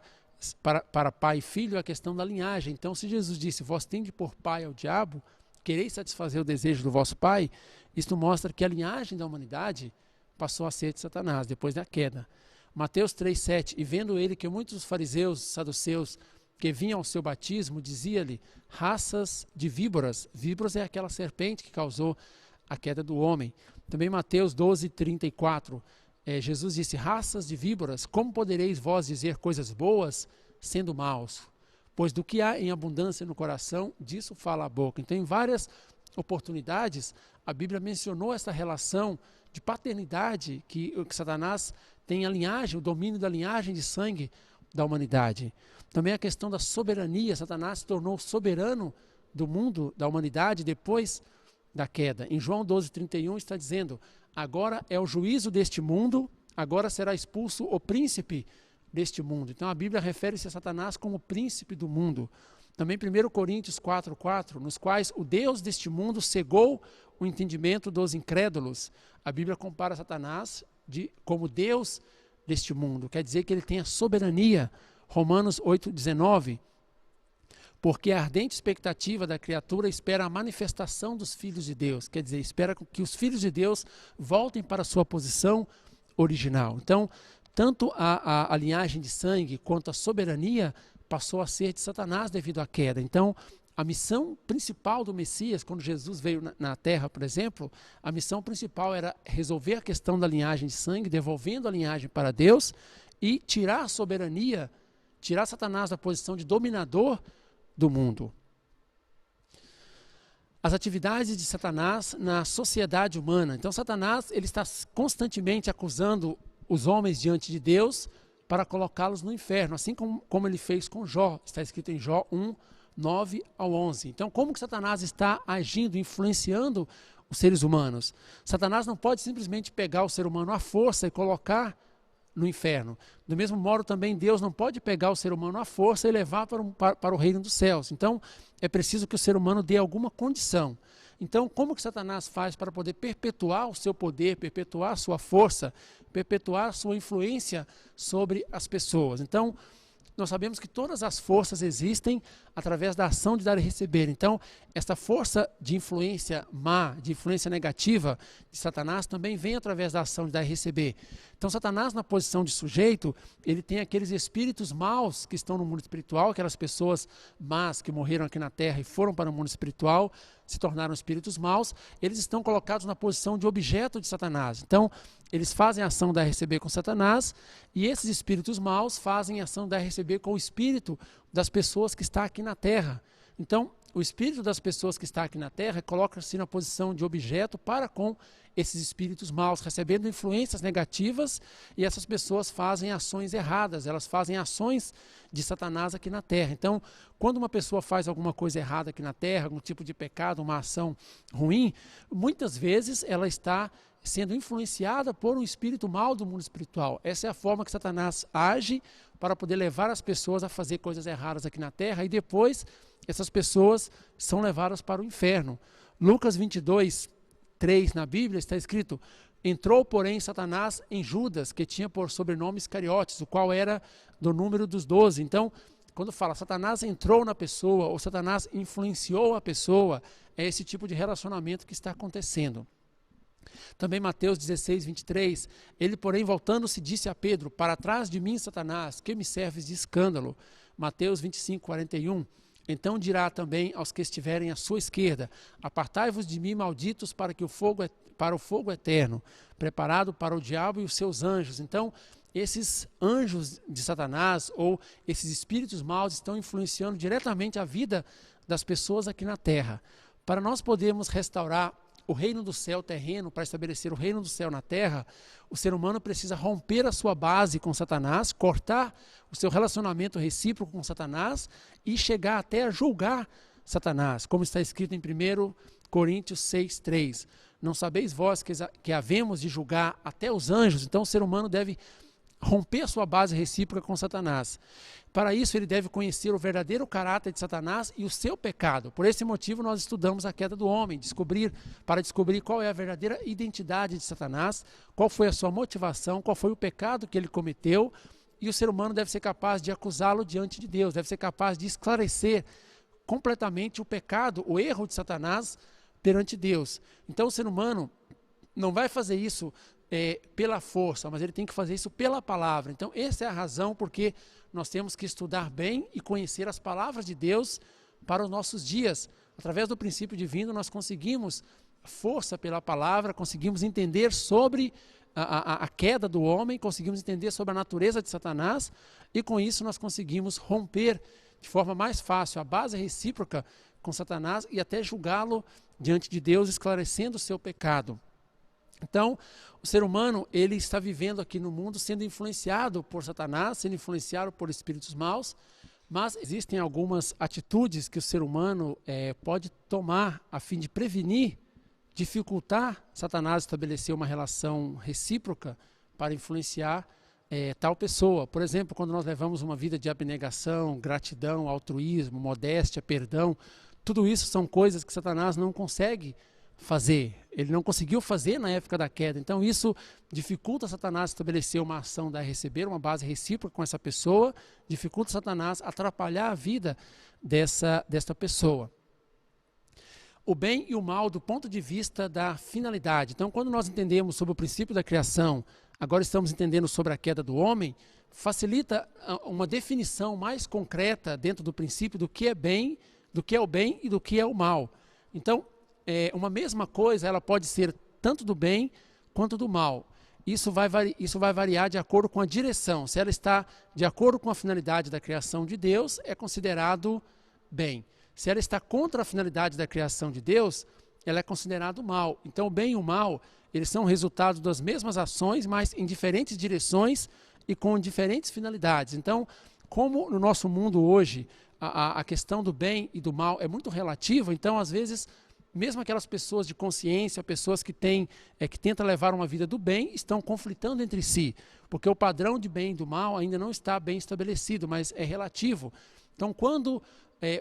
pai e filho é a questão da linhagem. Então, se Jesus disse: vós tende por pai ao diabo, quereis satisfazer o desejo do vosso pai, isto mostra que a linhagem da humanidade passou a ser de Satanás, depois da queda. Mateus 3,7, e vendo ele que muitos dos fariseus, saduceus, que vinham ao seu batismo, dizia-lhe: raças de víboras. Víboras é aquela serpente que causou a queda do homem. Também Mateus 12,34, Jesus disse: raças de víboras, como podereis vós dizer coisas boas, sendo maus? Pois do que há em abundância no coração, disso fala a boca. Então, em várias oportunidades, a Bíblia mencionou essa relação de paternidade que Satanás tem a linhagem, o domínio da linhagem de sangue da humanidade. Também a questão da soberania. Satanás se tornou soberano do mundo, da humanidade, depois da queda. Em João 12,31 está dizendo: agora é o juízo deste mundo, agora será expulso o príncipe deste mundo. Então a Bíblia refere-se a Satanás como príncipe do mundo. Também 1 Coríntios 4,4, nos quais o Deus deste mundo cegou o entendimento dos incrédulos. A Bíblia compara Satanás como Deus deste mundo, quer dizer que ele tem a soberania. Romanos 8,19, porque a ardente expectativa da criatura espera a manifestação dos filhos de Deus, quer dizer, espera que os filhos de Deus voltem para a sua posição original. Então, tanto a linhagem de sangue quanto a soberania passou a ser de Satanás devido à queda. Então, a missão principal do Messias, quando Jesus veio na terra, por exemplo, a missão principal era resolver a questão da linhagem de sangue, devolvendo a linhagem para Deus e tirar a soberania, tirar Satanás da posição de dominador do mundo. As atividades de Satanás na sociedade humana. Então, Satanás ele está constantemente acusando os homens diante de Deus para colocá-los no inferno, assim como ele fez com Jó. Está escrito em Jó 1, 9 ao 11. Então, como que Satanás está agindo, influenciando os seres humanos? Satanás não pode simplesmente pegar o ser humano à força e colocar no inferno. Do mesmo modo, também Deus não pode pegar o ser humano à força e levar para o reino dos céus. Então, é preciso que o ser humano dê alguma condição. Então, como que Satanás faz para poder perpetuar o seu poder, perpetuar a sua força, perpetuar a sua influência sobre as pessoas? Então, nós sabemos que todas as forças existem através da ação de dar e receber. Então, essa força de influência má, de influência negativa de Satanás também vem através da ação de dar e receber. Então, Satanás, na posição de sujeito, ele tem aqueles espíritos maus que estão no mundo espiritual, aquelas pessoas más que morreram aqui na terra e foram para o mundo espiritual, se tornaram espíritos maus, eles estão colocados na posição de objeto de Satanás. Então, eles fazem a ação de dar e receber com Satanás, e esses espíritos maus fazem a ação de dar e receber com o espírito das pessoas que está aqui na terra. Então, o espírito das pessoas que está aqui na terra coloca-se na posição de objeto para com esses espíritos maus, recebendo influências negativas, e essas pessoas fazem ações erradas, elas fazem ações de Satanás aqui na terra. Então, quando uma pessoa faz alguma coisa errada aqui na terra, algum tipo de pecado, uma ação ruim, muitas vezes ela está sendo influenciada por um espírito mal do mundo espiritual. Essa é a forma que Satanás age para poder levar as pessoas a fazer coisas erradas aqui na terra, e depois essas pessoas são levadas para o inferno. Lucas 22, 3 na Bíblia está escrito: entrou, porém, Satanás em Judas, que tinha por sobrenome Iscariotes, o qual era do número dos 12. Então, quando fala Satanás entrou na pessoa, ou Satanás influenciou a pessoa, é esse tipo de relacionamento que está acontecendo. Também Mateus 16, 23, ele, porém, voltando-se, disse a Pedro: para trás de mim, Satanás, que me serves de escândalo. Mateus 25, 41, então dirá também aos que estiverem à sua esquerda: apartai-vos de mim, malditos, para o fogo eterno, preparado para o diabo e os seus anjos. Então, esses anjos de Satanás, ou esses espíritos maus, estão influenciando diretamente a vida das pessoas aqui na terra. Para nós podermos restaurar o reino do céu terreno, para estabelecer o reino do céu na terra, o ser humano precisa romper a sua base com Satanás, cortar o seu relacionamento recíproco com Satanás e chegar até a julgar Satanás, como está escrito em 1 Coríntios 6, 3. Não sabeis vós que havemos de julgar até os anjos? Então o ser humano deve romper a sua base recíproca com Satanás. Para isso, ele deve conhecer o verdadeiro caráter de Satanás e o seu pecado. Por esse motivo, nós estudamos a queda do homem, para descobrir qual é a verdadeira identidade de Satanás, qual foi a sua motivação, qual foi o pecado que ele cometeu, e o ser humano deve ser capaz de acusá-lo diante de Deus, deve ser capaz de esclarecer completamente o pecado, o erro de Satanás perante Deus. Então, o ser humano não vai fazer isso pela força, mas ele tem que fazer isso pela palavra. Então, essa é a razão porque nós temos que estudar bem e conhecer as palavras de Deus para os nossos dias. Através do princípio divino, nós conseguimos força pela palavra, conseguimos entender sobre a queda do homem, conseguimos entender sobre a natureza de Satanás, e com isso nós conseguimos romper de forma mais fácil a base recíproca com Satanás e até julgá-lo diante de Deus, esclarecendo o seu pecado. Então, o ser humano, ele está vivendo aqui no mundo sendo influenciado por Satanás, sendo influenciado por espíritos maus, mas existem algumas atitudes que o ser humano pode tomar a fim de prevenir, dificultar Satanás estabelecer uma relação recíproca para influenciar tal pessoa. Por exemplo, quando nós levamos uma vida de abnegação, gratidão, altruísmo, modéstia, perdão, tudo isso são coisas que Satanás não consegue fazer. Ele não conseguiu fazer na época da queda. Então isso dificulta Satanás estabelecer uma ação da receber, uma base recíproca com essa pessoa, dificulta Satanás atrapalhar a vida desta pessoa. O bem e o mal do ponto de vista da finalidade. Então, quando nós entendemos sobre o princípio da criação, agora estamos entendendo sobre a queda do homem, facilita uma definição mais concreta dentro do princípio do que é bem, do que é o bem e do que é o mal. Então, uma mesma coisa, ela pode ser tanto do bem quanto do mal. Isso vai variar de acordo com a direção. Se ela está de acordo com a finalidade da criação de Deus, é considerado bem. Se ela está contra a finalidade da criação de Deus, ela é considerado mal. Então, o bem e o mal, eles são resultados das mesmas ações, mas em diferentes direções e com diferentes finalidades. Então, como no nosso mundo hoje, a questão do bem e do mal é muito relativa, então, às vezes, mesmo aquelas pessoas de consciência, pessoas que tentam levar uma vida do bem, estão conflitando entre si, porque o padrão de bem e do mal ainda não está bem estabelecido, mas é relativo. Então, quando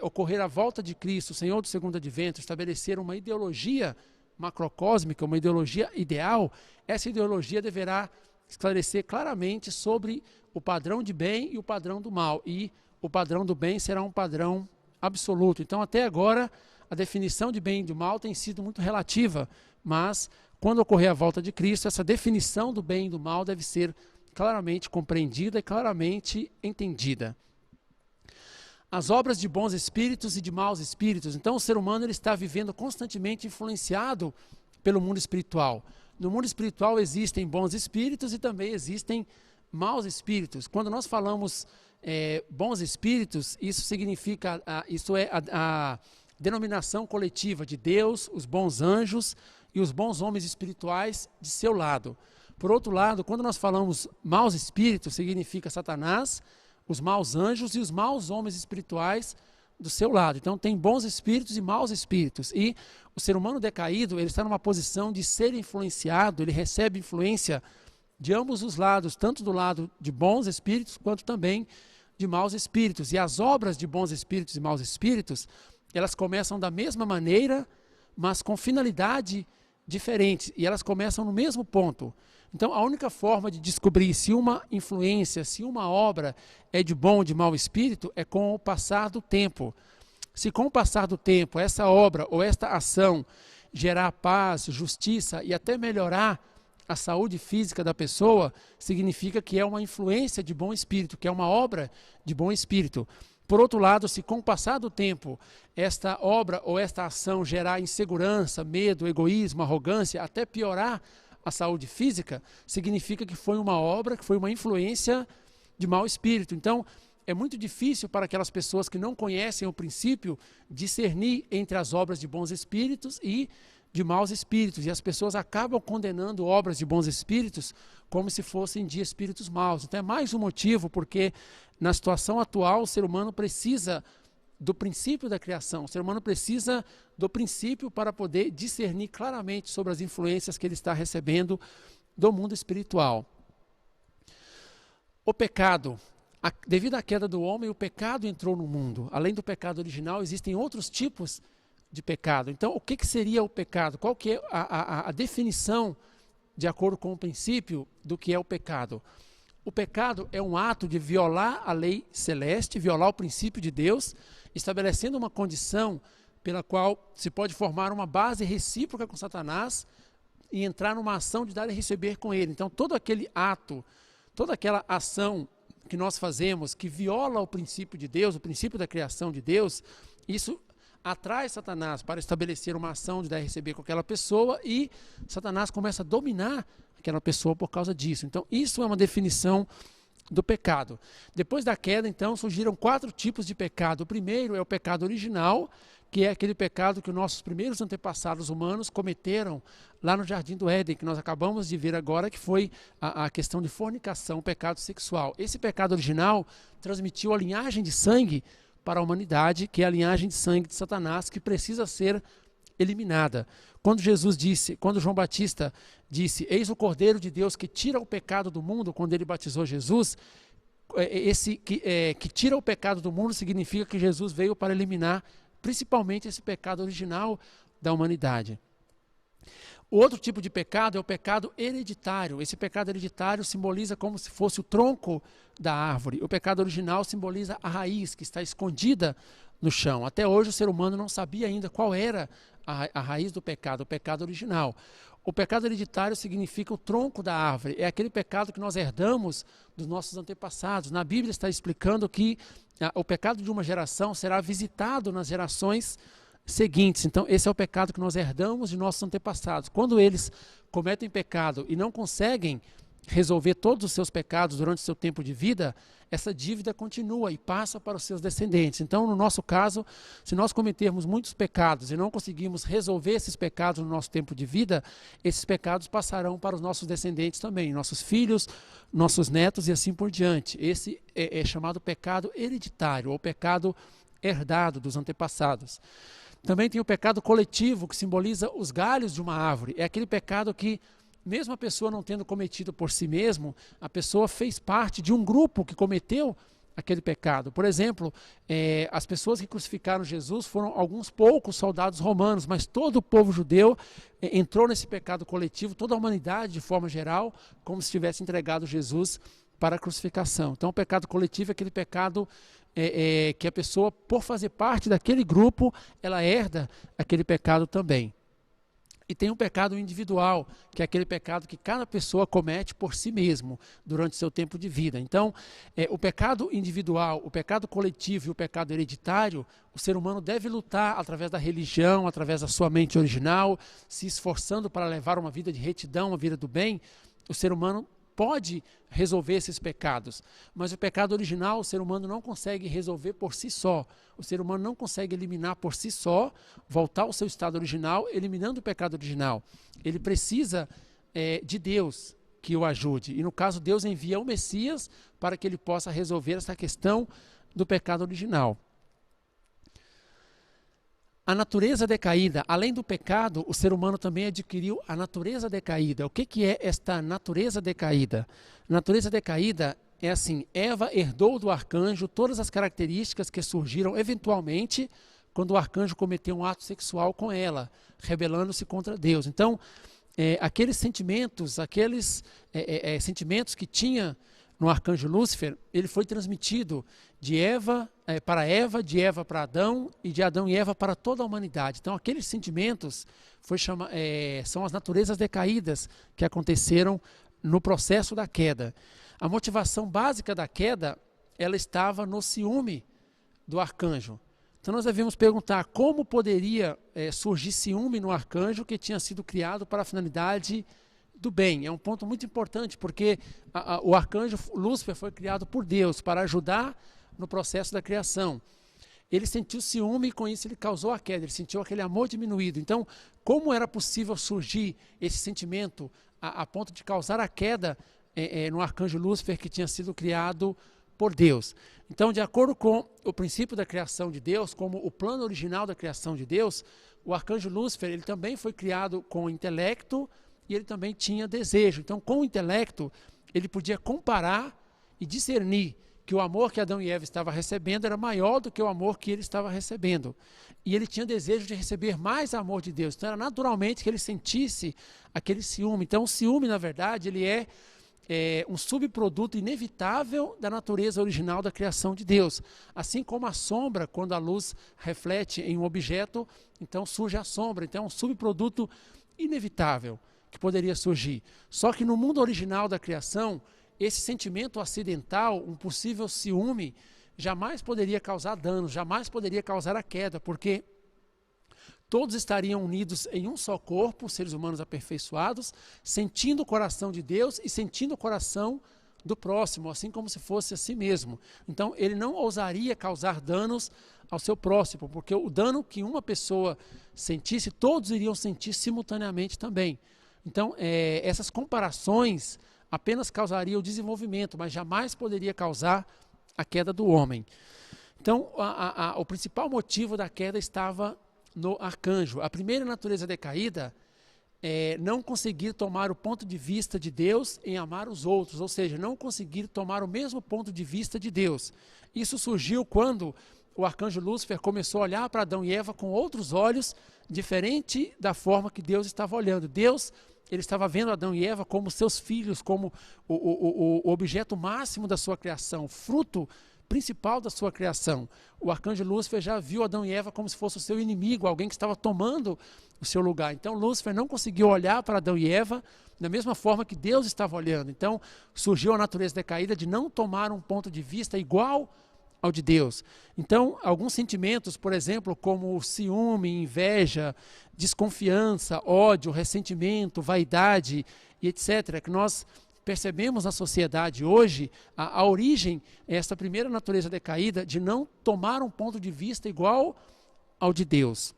ocorrer a volta de Cristo, o Senhor do segundo advento, estabelecer uma ideologia macrocósmica, uma ideologia ideal, essa ideologia deverá esclarecer claramente sobre o padrão de bem e o padrão do mal, e o padrão do bem será um padrão absoluto. Então, até agora, a definição de bem e do mal tem sido muito relativa, mas quando ocorrer a volta de Cristo, essa definição do bem e do mal deve ser claramente compreendida e claramente entendida. As obras de bons espíritos e de maus espíritos. Então, o ser humano ele está vivendo constantemente influenciado pelo mundo espiritual. No mundo espiritual existem bons espíritos e também existem maus espíritos. Quando nós falamos bons espíritos, isso significa, isso é a denominação coletiva de Deus, os bons anjos e os bons homens espirituais de seu lado. Por outro lado, quando nós falamos maus espíritos, significa Satanás, os maus anjos e os maus homens espirituais do seu lado. Então tem bons espíritos e maus espíritos. E o ser humano decaído, ele está numa posição de ser influenciado, ele recebe influência de ambos os lados, tanto do lado de bons espíritos, quanto também de maus espíritos. E as obras de bons espíritos e maus espíritos, elas começam da mesma maneira, mas com finalidade diferente. E elas começam no mesmo ponto. Então, a única forma de descobrir se uma influência, se uma obra é de bom ou de mau espírito, é com o passar do tempo. Se com o passar do tempo, essa obra ou esta ação gerar paz, justiça e até melhorar a saúde física da pessoa, significa que é uma influência de bom espírito, que é uma obra de bom espírito. Por outro lado, se com o passar do tempo, esta obra ou esta ação gerar insegurança, medo, egoísmo, arrogância, até piorar a saúde física, significa que foi uma obra, que foi uma influência de mau espírito. Então, é muito difícil para aquelas pessoas que não conhecem o princípio discernir entre as obras de bons espíritos e de maus espíritos. E as pessoas acabam condenando obras de bons espíritos como se fossem de espíritos maus. Então, é mais um motivo porque, na situação atual, o ser humano precisa do princípio da criação. O ser humano precisa do princípio para poder discernir claramente sobre as influências que ele está recebendo do mundo espiritual. O pecado, devido à queda do homem, o pecado entrou no mundo. Além do pecado original, existem outros tipos de pecado. Então, o que seria o pecado? Qual que é a definição, de acordo com o princípio, do que é o pecado? O pecado é um ato de violar a lei celeste, violar o princípio de Deus, estabelecendo uma condição pela qual se pode formar uma base recíproca com Satanás e entrar numa ação de dar e receber com ele. Então, todo aquele ato, toda aquela ação que nós fazemos que viola o princípio de Deus, o princípio da criação de Deus, isso atrai Satanás para estabelecer uma ação de dar e receber com aquela pessoa e Satanás começa a dominar aquela pessoa por causa disso. Então, isso é uma definição do pecado. Depois da queda, então, surgiram 4 tipos de pecado. O primeiro é o pecado original, que é aquele pecado que os nossos primeiros antepassados humanos cometeram lá no Jardim do Éden, que nós acabamos de ver agora, que foi a questão de fornicação, o pecado sexual. Esse pecado original transmitiu a linhagem de sangue para a humanidade, que é a linhagem de sangue de Satanás, que precisa ser eliminada. Quando João Batista disse, eis o Cordeiro de Deus que tira o pecado do mundo, quando ele batizou Jesus, que tira o pecado do mundo significa que Jesus veio para eliminar principalmente esse pecado original da humanidade. O outro tipo de pecado é o pecado hereditário. Esse pecado hereditário simboliza como se fosse o tronco da árvore. O pecado original simboliza a raiz que está escondida no chão. Até hoje o ser humano não sabia ainda qual era a raiz do pecado, o pecado original. O pecado hereditário significa o tronco da árvore. É aquele pecado que nós herdamos dos nossos antepassados. Na Bíblia está explicando que o pecado de uma geração será visitado nas gerações seguintes. Então, esse é o pecado que nós herdamos de nossos antepassados. Quando eles cometem pecado e não conseguem resolver todos os seus pecados durante o seu tempo de vida, essa dívida continua e passa para os seus descendentes. Então, no nosso caso, se nós cometermos muitos pecados e não conseguimos resolver esses pecados no nosso tempo de vida, esses pecados passarão para os nossos descendentes também, nossos filhos, nossos netos e assim por diante. Esse é chamado pecado hereditário, ou pecado herdado dos antepassados. Também tem o pecado coletivo, que simboliza os galhos de uma árvore. É aquele pecado que, mesmo a pessoa não tendo cometido por si mesmo, a pessoa fez parte de um grupo que cometeu aquele pecado. Por exemplo, as pessoas que crucificaram Jesus foram alguns poucos soldados romanos, mas todo o povo judeu entrou nesse pecado coletivo, toda a humanidade de forma geral, como se tivesse entregado Jesus para a crucificação. Então, o pecado coletivo é aquele pecado que a pessoa, por fazer parte daquele grupo, ela herda aquele pecado também. E tem um pecado individual, que é aquele pecado que cada pessoa comete por si mesmo durante seu tempo de vida. Então, o pecado individual, o pecado coletivo e o pecado hereditário, o ser humano deve lutar através da religião, através da sua mente original, se esforçando para levar uma vida de retidão, uma vida do bem. O ser humano pode resolver esses pecados, mas o pecado original o ser humano não consegue resolver por si só. O ser humano não consegue eliminar por si só, voltar ao seu estado original, eliminando o pecado original. Ele precisa de Deus que o ajude. E no caso, Deus envia o Messias para que ele possa resolver essa questão do pecado original. A natureza decaída, além do pecado, o ser humano também adquiriu a natureza decaída. O que é esta natureza decaída? A natureza decaída é assim, Eva herdou do arcanjo todas as características que surgiram eventualmente quando o arcanjo cometeu um ato sexual com ela, rebelando-se contra Deus. Então, aqueles sentimentos, sentimentos que tinha no arcanjo Lúcifer, ele foi transmitido de Eva de Eva para Adão e de Adão e Eva para toda a humanidade. Então, aqueles sentimentos são as naturezas decaídas que aconteceram no processo da queda. A motivação básica da queda, ela estava no ciúme do arcanjo. Então, nós devemos perguntar como poderia surgir ciúme no arcanjo que tinha sido criado para a finalidade do bem. É um ponto muito importante, porque o arcanjo Lúcifer foi criado por Deus para ajudar no processo da criação. Ele sentiu ciúme e com isso ele causou a queda, ele sentiu aquele amor diminuído. Então, como era possível surgir esse sentimento a ponto de causar a queda no arcanjo Lúcifer que tinha sido criado por Deus? Então, de acordo com o princípio da criação de Deus, como o plano original da criação de Deus, o arcanjo Lúcifer ele também foi criado com intelecto e ele também tinha desejo. Então, com o intelecto, ele podia comparar e discernir que o amor que Adão e Eva estavam recebendo era maior do que o amor que ele estava recebendo. E ele tinha desejo de receber mais amor de Deus. Então, era naturalmente que ele sentisse aquele ciúme. Então, o ciúme, na verdade, ele é um subproduto inevitável da natureza original da criação de Deus. Assim como a sombra, quando a luz reflete em um objeto, então surge a sombra. Então, é um subproduto inevitável que poderia surgir. Só que no mundo original da criação, esse sentimento acidental, um possível ciúme, jamais poderia causar dano, jamais poderia causar a queda, porque todos estariam unidos em um só corpo, seres humanos aperfeiçoados, sentindo o coração de Deus e sentindo o coração do próximo, assim como se fosse a si mesmo. Então, ele não ousaria causar danos ao seu próximo, porque o dano que uma pessoa sentisse, todos iriam sentir simultaneamente também. Então, essas comparações apenas causariam o desenvolvimento, mas jamais poderia causar a queda do homem. Então, o principal motivo da queda estava no arcanjo. A primeira natureza decaída é não conseguir tomar o ponto de vista de Deus em amar os outros, ou seja, não conseguir tomar o mesmo ponto de vista de Deus. Isso surgiu quando o arcanjo Lúcifer começou a olhar para Adão e Eva com outros olhos, diferente da forma que Deus estava olhando. Deus, ele estava vendo Adão e Eva como seus filhos, como o objeto máximo da sua criação, fruto principal da sua criação. O arcanjo Lúcifer já viu Adão e Eva como se fosse o seu inimigo, alguém que estava tomando o seu lugar. Então, Lúcifer não conseguiu olhar para Adão e Eva da mesma forma que Deus estava olhando. Então, surgiu a natureza decaída de não tomar um ponto de vista igual ao de Deus. Então, alguns sentimentos, por exemplo, como ciúme, inveja, desconfiança, ódio, ressentimento, vaidade e etc., que nós percebemos na sociedade hoje, a origem é essa primeira natureza decaída de não tomar um ponto de vista igual ao de Deus.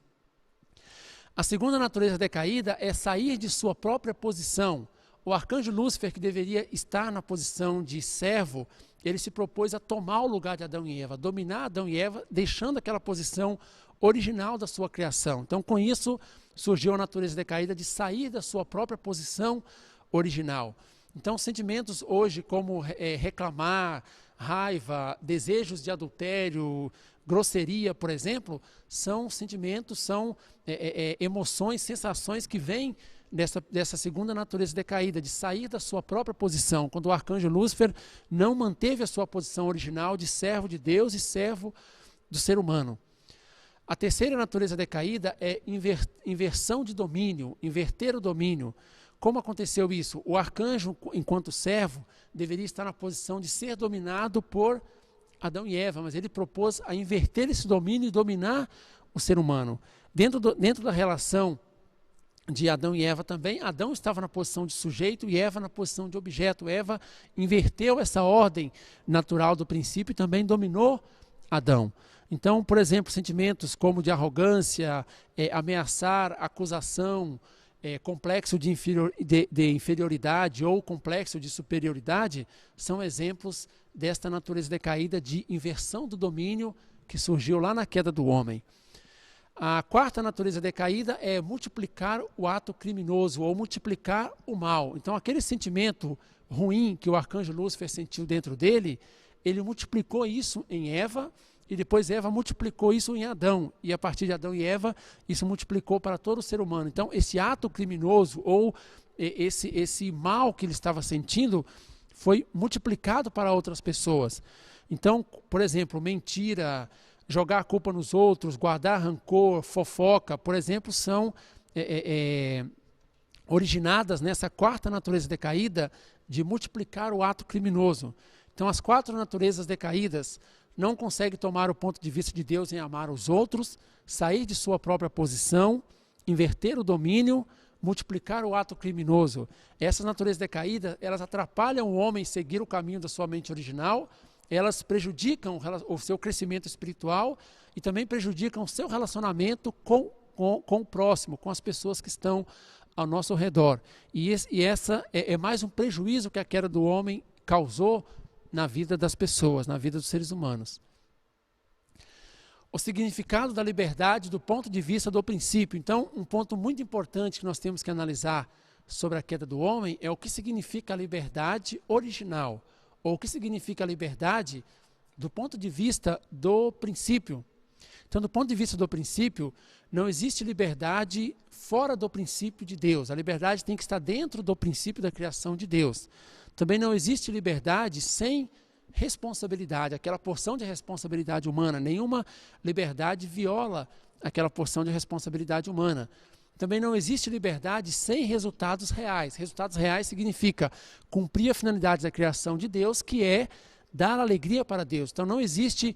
A segunda natureza decaída é sair de sua própria posição. O arcanjo Lúcifer, que deveria estar na posição de servo, ele se propôs a tomar o lugar de Adão e Eva, dominar Adão e Eva, deixando aquela posição original da sua criação. Então, com isso, surgiu a natureza decaída de sair da sua própria posição original. Então, sentimentos hoje como reclamar, raiva, desejos de adultério, grosseria, por exemplo, são sentimentos, são emoções, sensações que vêm dessa segunda natureza decaída, de sair da sua própria posição, quando o arcanjo Lúcifer não manteve a sua posição original de servo de Deus e servo do ser humano. A terceira natureza decaída é inversão de domínio, inverter o domínio. Como aconteceu isso? O arcanjo, enquanto servo, deveria estar na posição de ser dominado por Adão e Eva, mas ele propôs a inverter esse domínio e dominar o ser humano. Dentro da relação de Adão e Eva também, Adão estava na posição de sujeito e Eva na posição de objeto. Eva inverteu essa ordem natural do princípio e também dominou Adão. Então, por exemplo, sentimentos como de arrogância, ameaçar, acusação, complexo de inferioridade ou complexo de superioridade, são exemplos desta natureza decaída de inversão do domínio que surgiu lá na queda do homem. A quarta natureza decaída é multiplicar o ato criminoso ou multiplicar o mal. Então, aquele sentimento ruim que o arcanjo Lúcifer sentiu dentro dele, ele multiplicou isso em Eva, e depois Eva multiplicou isso em Adão. E a partir de Adão e Eva, isso multiplicou para todo o ser humano. Então, esse ato criminoso ou esse mal que ele estava sentindo foi multiplicado para outras pessoas. Então, por exemplo, mentira, jogar a culpa nos outros, guardar rancor, fofoca, por exemplo, são originadas nessa quarta natureza decaída de multiplicar o ato criminoso. Então, as quatro naturezas decaídas não conseguem tomar o ponto de vista de Deus em amar os outros, sair de sua própria posição, inverter o domínio, multiplicar o ato criminoso. Essas naturezas decaídas, elas atrapalham o homem seguir o caminho da sua mente original, elas prejudicam o seu crescimento espiritual e também prejudicam o seu relacionamento com o próximo, com as pessoas que estão ao nosso redor. E essa é mais um prejuízo que a queda do homem causou na vida das pessoas, na vida dos seres humanos. O significado da liberdade do ponto de vista do princípio. Então, um ponto muito importante que nós temos que analisar sobre a queda do homem é o que significa a liberdade original, ou o que significa a liberdade do ponto de vista do princípio. Então, do ponto de vista do princípio, não existe liberdade fora do princípio de Deus. A liberdade tem que estar dentro do princípio da criação de Deus. Também não existe liberdade sem responsabilidade, aquela porção de responsabilidade humana. Nenhuma liberdade viola aquela porção de responsabilidade humana. Também não existe liberdade sem resultados reais. Resultados reais significa cumprir a finalidade da criação de Deus, que é dar alegria para Deus. Então não existe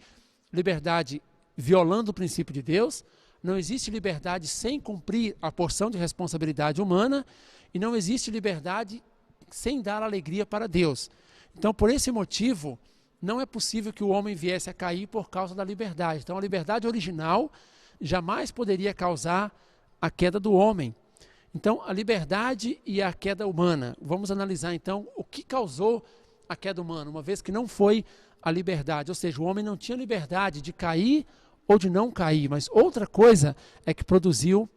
liberdade violando o princípio de Deus, não existe liberdade sem cumprir a porção de responsabilidade humana e não existe liberdade sem dar alegria para Deus. Então, por esse motivo, não é possível que o homem viesse a cair por causa da liberdade. Então, a liberdade original jamais poderia causar a queda do homem. Então, a liberdade e a queda humana. Vamos analisar, então, o que causou a queda humana, uma vez que não foi a liberdade. Ou seja, o homem não tinha liberdade de cair ou de não cair, mas outra coisa é que produziu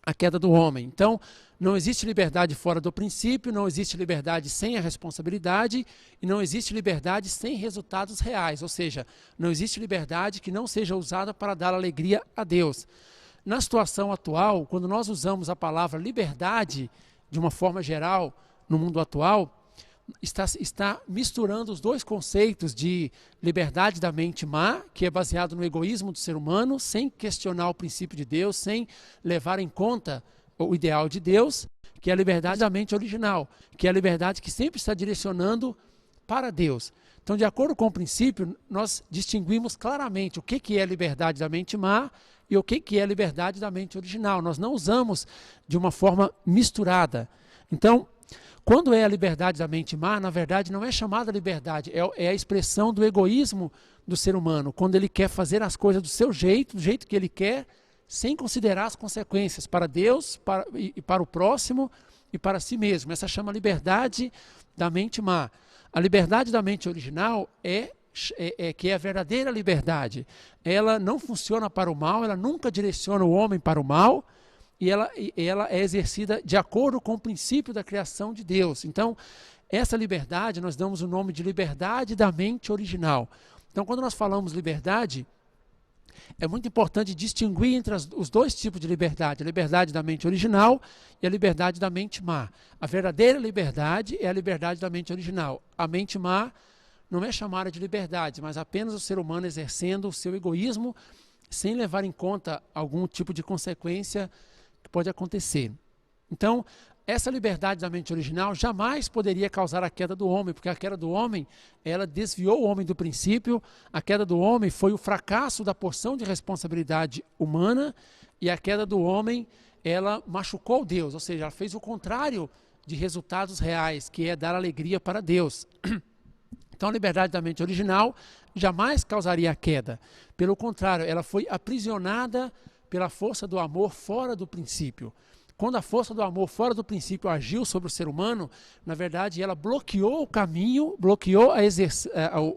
a queda do homem. Então, não existe liberdade fora do princípio, não existe liberdade sem a responsabilidade e não existe liberdade sem resultados reais, ou seja, não existe liberdade que não seja usada para dar alegria a Deus. Na situação atual, quando nós usamos a palavra liberdade de uma forma geral no mundo atual, está misturando os dois conceitos de liberdade da mente má, que é baseado no egoísmo do ser humano, sem questionar o princípio de Deus, sem levar em conta o ideal de Deus, que é a liberdade da mente original, que é a liberdade que sempre está direcionando para Deus. Então, de acordo com o princípio, nós distinguimos claramente o que é a liberdade da mente má e o que é a liberdade da mente original. Nós não usamos de uma forma misturada. Então, quando é a liberdade da mente má, na verdade não é chamada liberdade, é a expressão do egoísmo do ser humano, quando ele quer fazer as coisas do seu jeito, do jeito que ele quer, sem considerar as consequências para Deus e para o próximo e para si mesmo. Essa chama liberdade da mente má. A liberdade da mente original que é a verdadeira liberdade. Ela não funciona para o mal, ela nunca direciona o homem para o mal, e ela é exercida de acordo com o princípio da criação de Deus. Então, essa liberdade, nós damos o nome de liberdade da mente original. Então, quando nós falamos liberdade, é muito importante distinguir entre os dois tipos de liberdade, a liberdade da mente original e a liberdade da mente má. A verdadeira liberdade é a liberdade da mente original. A mente má não é chamada de liberdade, mas apenas o ser humano exercendo o seu egoísmo sem levar em conta algum tipo de consequência que pode acontecer. Então, essa liberdade da mente original jamais poderia causar a queda do homem, porque a queda do homem, ela desviou o homem do princípio, a queda do homem foi o fracasso da porção de responsabilidade humana, e a queda do homem, ela machucou Deus, ou seja, ela fez o contrário de resultados reais, que é dar alegria para Deus. Então, a liberdade da mente original jamais causaria a queda. Pelo contrário, ela foi aprisionada pela força do amor fora do princípio. Quando a força do amor fora do princípio agiu sobre o ser humano, na verdade, ela bloqueou o caminho, bloqueou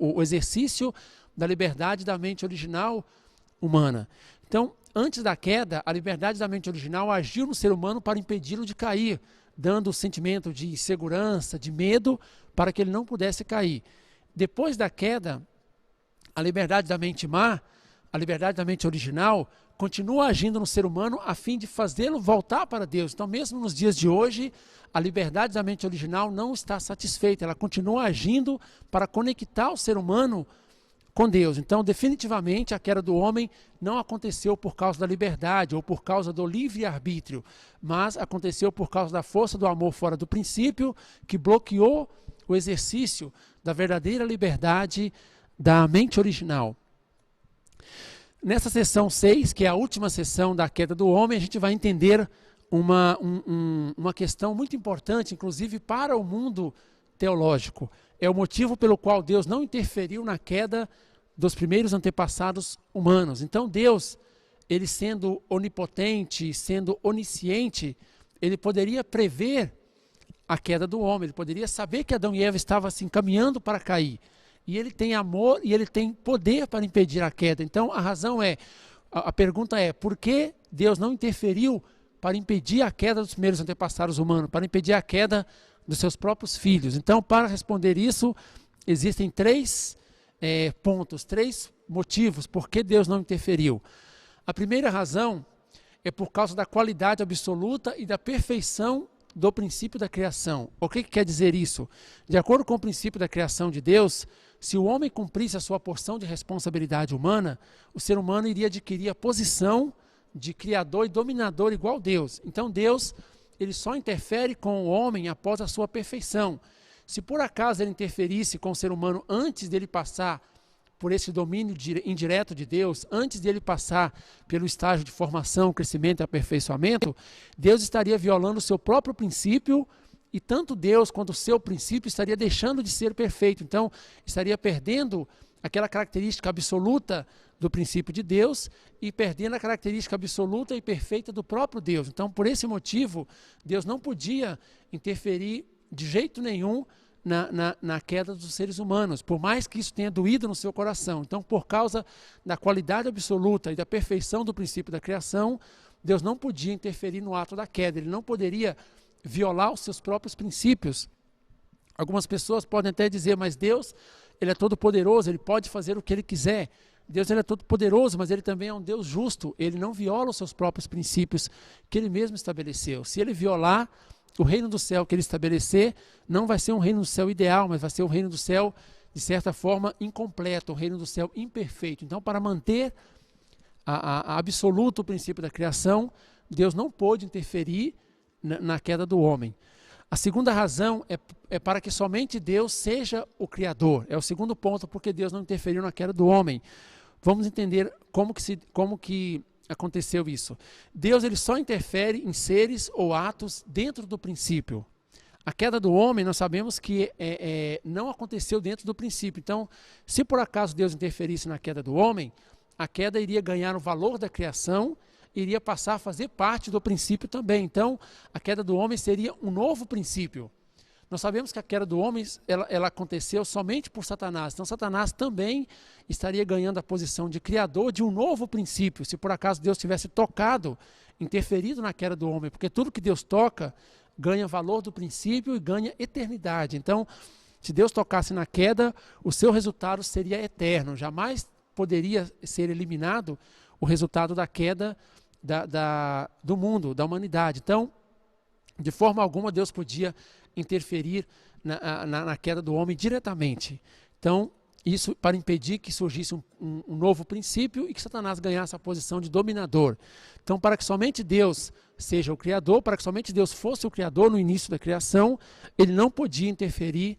o exercício da liberdade da mente original humana. Então, antes da queda, a liberdade da mente original agiu no ser humano para impedi-lo de cair, dando o sentimento de insegurança, de medo, para que ele não pudesse cair. Depois da queda, a liberdade da mente má, a liberdade da mente original, continua agindo no ser humano a fim de fazê-lo voltar para Deus. Então, mesmo nos dias de hoje, a liberdade da mente original não está satisfeita, ela continua agindo para conectar o ser humano com Deus. Então, definitivamente, a queda do homem não aconteceu por causa da liberdade ou por causa do livre-arbítrio, mas aconteceu por causa da força do amor fora do princípio, que bloqueou o exercício da verdadeira liberdade da mente original. Nessa sessão 6, que é a última sessão da queda do homem, a gente vai entender uma questão muito importante, inclusive para o mundo teológico. É o motivo pelo qual Deus não interferiu na queda dos primeiros antepassados humanos. Então Deus, ele sendo onipotente, sendo onisciente, ele poderia prever a queda do homem, ele poderia saber que Adão e Eva estavam se encaminhando para cair. E ele tem amor e ele tem poder para impedir a queda. Então a pergunta é, por que Deus não interferiu para impedir a queda dos primeiros antepassados humanos, para impedir a queda dos seus próprios filhos? Então, para responder isso, existem três pontos, três motivos por que Deus não interferiu. A primeira razão é por causa da qualidade absoluta e da perfeição do princípio da criação. O que quer dizer isso? De acordo com o princípio da criação de Deus, se o homem cumprisse a sua porção de responsabilidade humana, o ser humano iria adquirir a posição de criador e dominador igual Deus. Então Deus, ele só interfere com o homem após a sua perfeição. Se por acaso ele interferisse com o ser humano antes dele passar por esse domínio indireto de Deus, antes dele passar pelo estágio de formação, crescimento e aperfeiçoamento, Deus estaria violando o seu próprio princípio, e tanto Deus quanto o seu princípio estaria deixando de ser perfeito. Então, estaria perdendo aquela característica absoluta do princípio de Deus e perdendo a característica absoluta e perfeita do próprio Deus. Então, por esse motivo, Deus não podia interferir de jeito nenhum na queda dos seres humanos, por mais que isso tenha doído no seu coração. Então, por causa da qualidade absoluta e da perfeição do princípio da criação, Deus não podia interferir no ato da queda, ele não poderia violar os seus próprios princípios. Algumas pessoas podem até dizer, mas Deus, ele é todo poderoso, ele pode fazer o que ele quiser. Deus, ele é todo poderoso, mas ele também é um Deus justo, ele não viola os seus próprios princípios que ele mesmo estabeleceu. Se ele violar o reino do céu que ele estabelecer, não vai ser um reino do céu ideal, mas vai ser um reino do céu, de certa forma, incompleto, um reino do céu imperfeito. Então, para manter a absoluto princípio da criação, Deus não pôde interferir na queda do homem. A segunda razão é para que somente Deus seja o Criador. É o segundo ponto, porque Deus não interferiu na queda do homem. Vamos entender como que aconteceu isso. Deus, ele só interfere em seres ou atos dentro do princípio. A queda do homem, nós sabemos que não aconteceu dentro do princípio. Então, se por acaso Deus interferisse na queda do homem, a queda iria ganhar o valor da criação, iria passar a fazer parte do princípio também. Então, a queda do homem seria um novo princípio. Nós sabemos que a queda do homem ela aconteceu somente por Satanás. Então, Satanás também estaria ganhando a posição de criador de um novo princípio, se por acaso Deus tivesse tocado, interferido na queda do homem, porque tudo que Deus toca ganha valor do princípio e ganha eternidade. Então, se Deus tocasse na queda, o seu resultado seria eterno. Jamais poderia ser eliminado o resultado da queda do mundo, da humanidade. Então, de forma alguma, Deus podia interferir na queda do homem diretamente. Então, isso para impedir que surgisse um novo princípio e que Satanás ganhasse a posição de dominador. Então, para que somente Deus seja o Criador, para que somente Deus fosse o Criador no início da criação, ele não podia interferir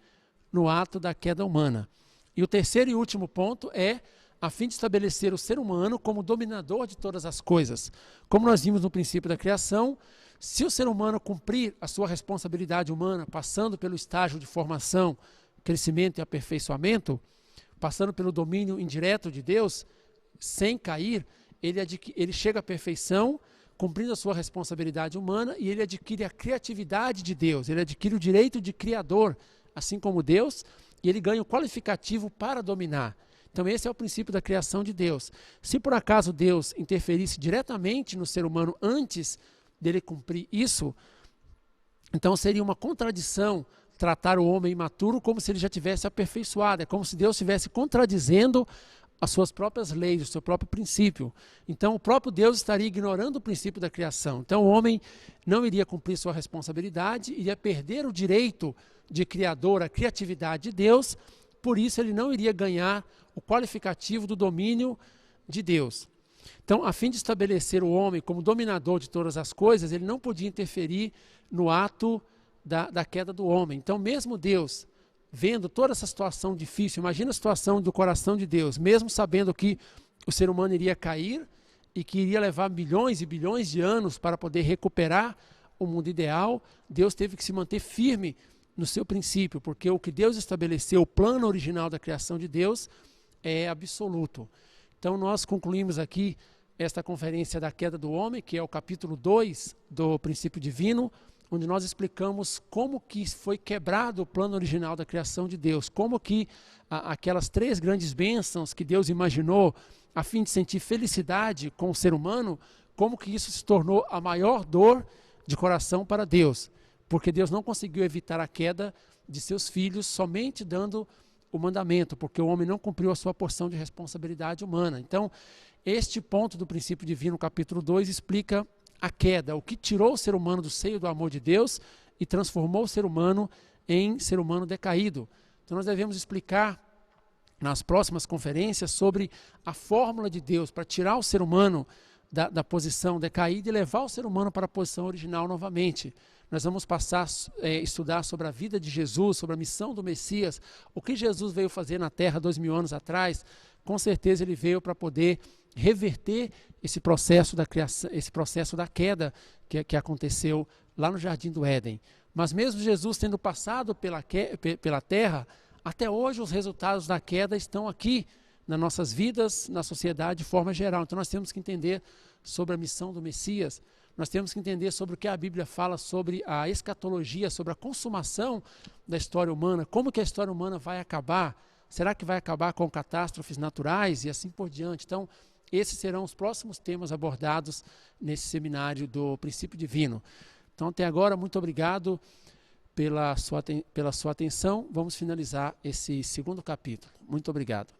no ato da queda humana. E o terceiro e último ponto é a fim de estabelecer o ser humano como dominador de todas as coisas. Como nós vimos no princípio da criação, se o ser humano cumprir a sua responsabilidade humana, passando pelo estágio de formação, crescimento e aperfeiçoamento, passando pelo domínio indireto de Deus, sem cair, ele chega à perfeição, cumprindo a sua responsabilidade humana, e ele adquire a criatividade de Deus, ele adquire o direito de criador, assim como Deus, e ele ganha o qualificativo para dominar. Então esse é o princípio da criação de Deus. Se por acaso Deus interferisse diretamente no ser humano antes dele cumprir isso, então seria uma contradição tratar o homem imaturo como se ele já tivesse aperfeiçoado. É como se Deus estivesse contradizendo as suas próprias leis, o seu próprio princípio. Então o próprio Deus estaria ignorando o princípio da criação. Então o homem não iria cumprir sua responsabilidade, iria perder o direito de criador, a criatividade de Deus, por isso ele não iria ganhar o qualificativo do domínio de Deus. Então, a fim de estabelecer o homem como dominador de todas as coisas, ele não podia interferir no ato da queda do homem. Então, mesmo Deus, vendo toda essa situação difícil, imagina a situação do coração de Deus, mesmo sabendo que o ser humano iria cair e que iria levar bilhões e bilhões de anos para poder recuperar o mundo ideal, Deus teve que se manter firme no seu princípio, porque o que Deus estabeleceu, o plano original da criação de Deus, é absoluto. Então nós concluímos aqui esta conferência da queda do homem, que é o capítulo 2 do princípio divino, onde nós explicamos como que foi quebrado o plano original da criação de Deus, como que aquelas 3 grandes bênçãos que Deus imaginou a fim de sentir felicidade com o ser humano, como que isso se tornou a maior dor de coração para Deus, porque Deus não conseguiu evitar a queda de seus filhos somente dando o mandamento, porque o homem não cumpriu a sua porção de responsabilidade humana. Então, este ponto do princípio divino, capítulo 2, explica a queda, o que tirou o ser humano do seio do amor de Deus e transformou o ser humano em ser humano decaído. Então nós devemos explicar nas próximas conferências sobre a fórmula de Deus para tirar o ser humano da posição decaída e levar o ser humano para a posição original novamente. Nós vamos passar a estudar sobre a vida de Jesus, sobre a missão do Messias, o que Jesus veio fazer na Terra 2000 anos atrás. Com certeza ele veio para poder reverter esse processo da criação, esse processo da queda que aconteceu lá no Jardim do Éden. Mas mesmo Jesus tendo passado pela terra, até hoje os resultados da queda estão aqui nas nossas vidas, na sociedade de forma geral. Então nós temos que entender sobre a missão do Messias, nós temos que entender sobre o que a Bíblia fala sobre a escatologia, sobre a consumação da história humana, como que a história humana vai acabar, será que vai acabar com catástrofes naturais e assim por diante. Então, esses serão os próximos temas abordados nesse seminário do Princípio Divino. Então, até agora, muito obrigado pela sua atenção. Vamos finalizar esse segundo capítulo. Muito obrigado.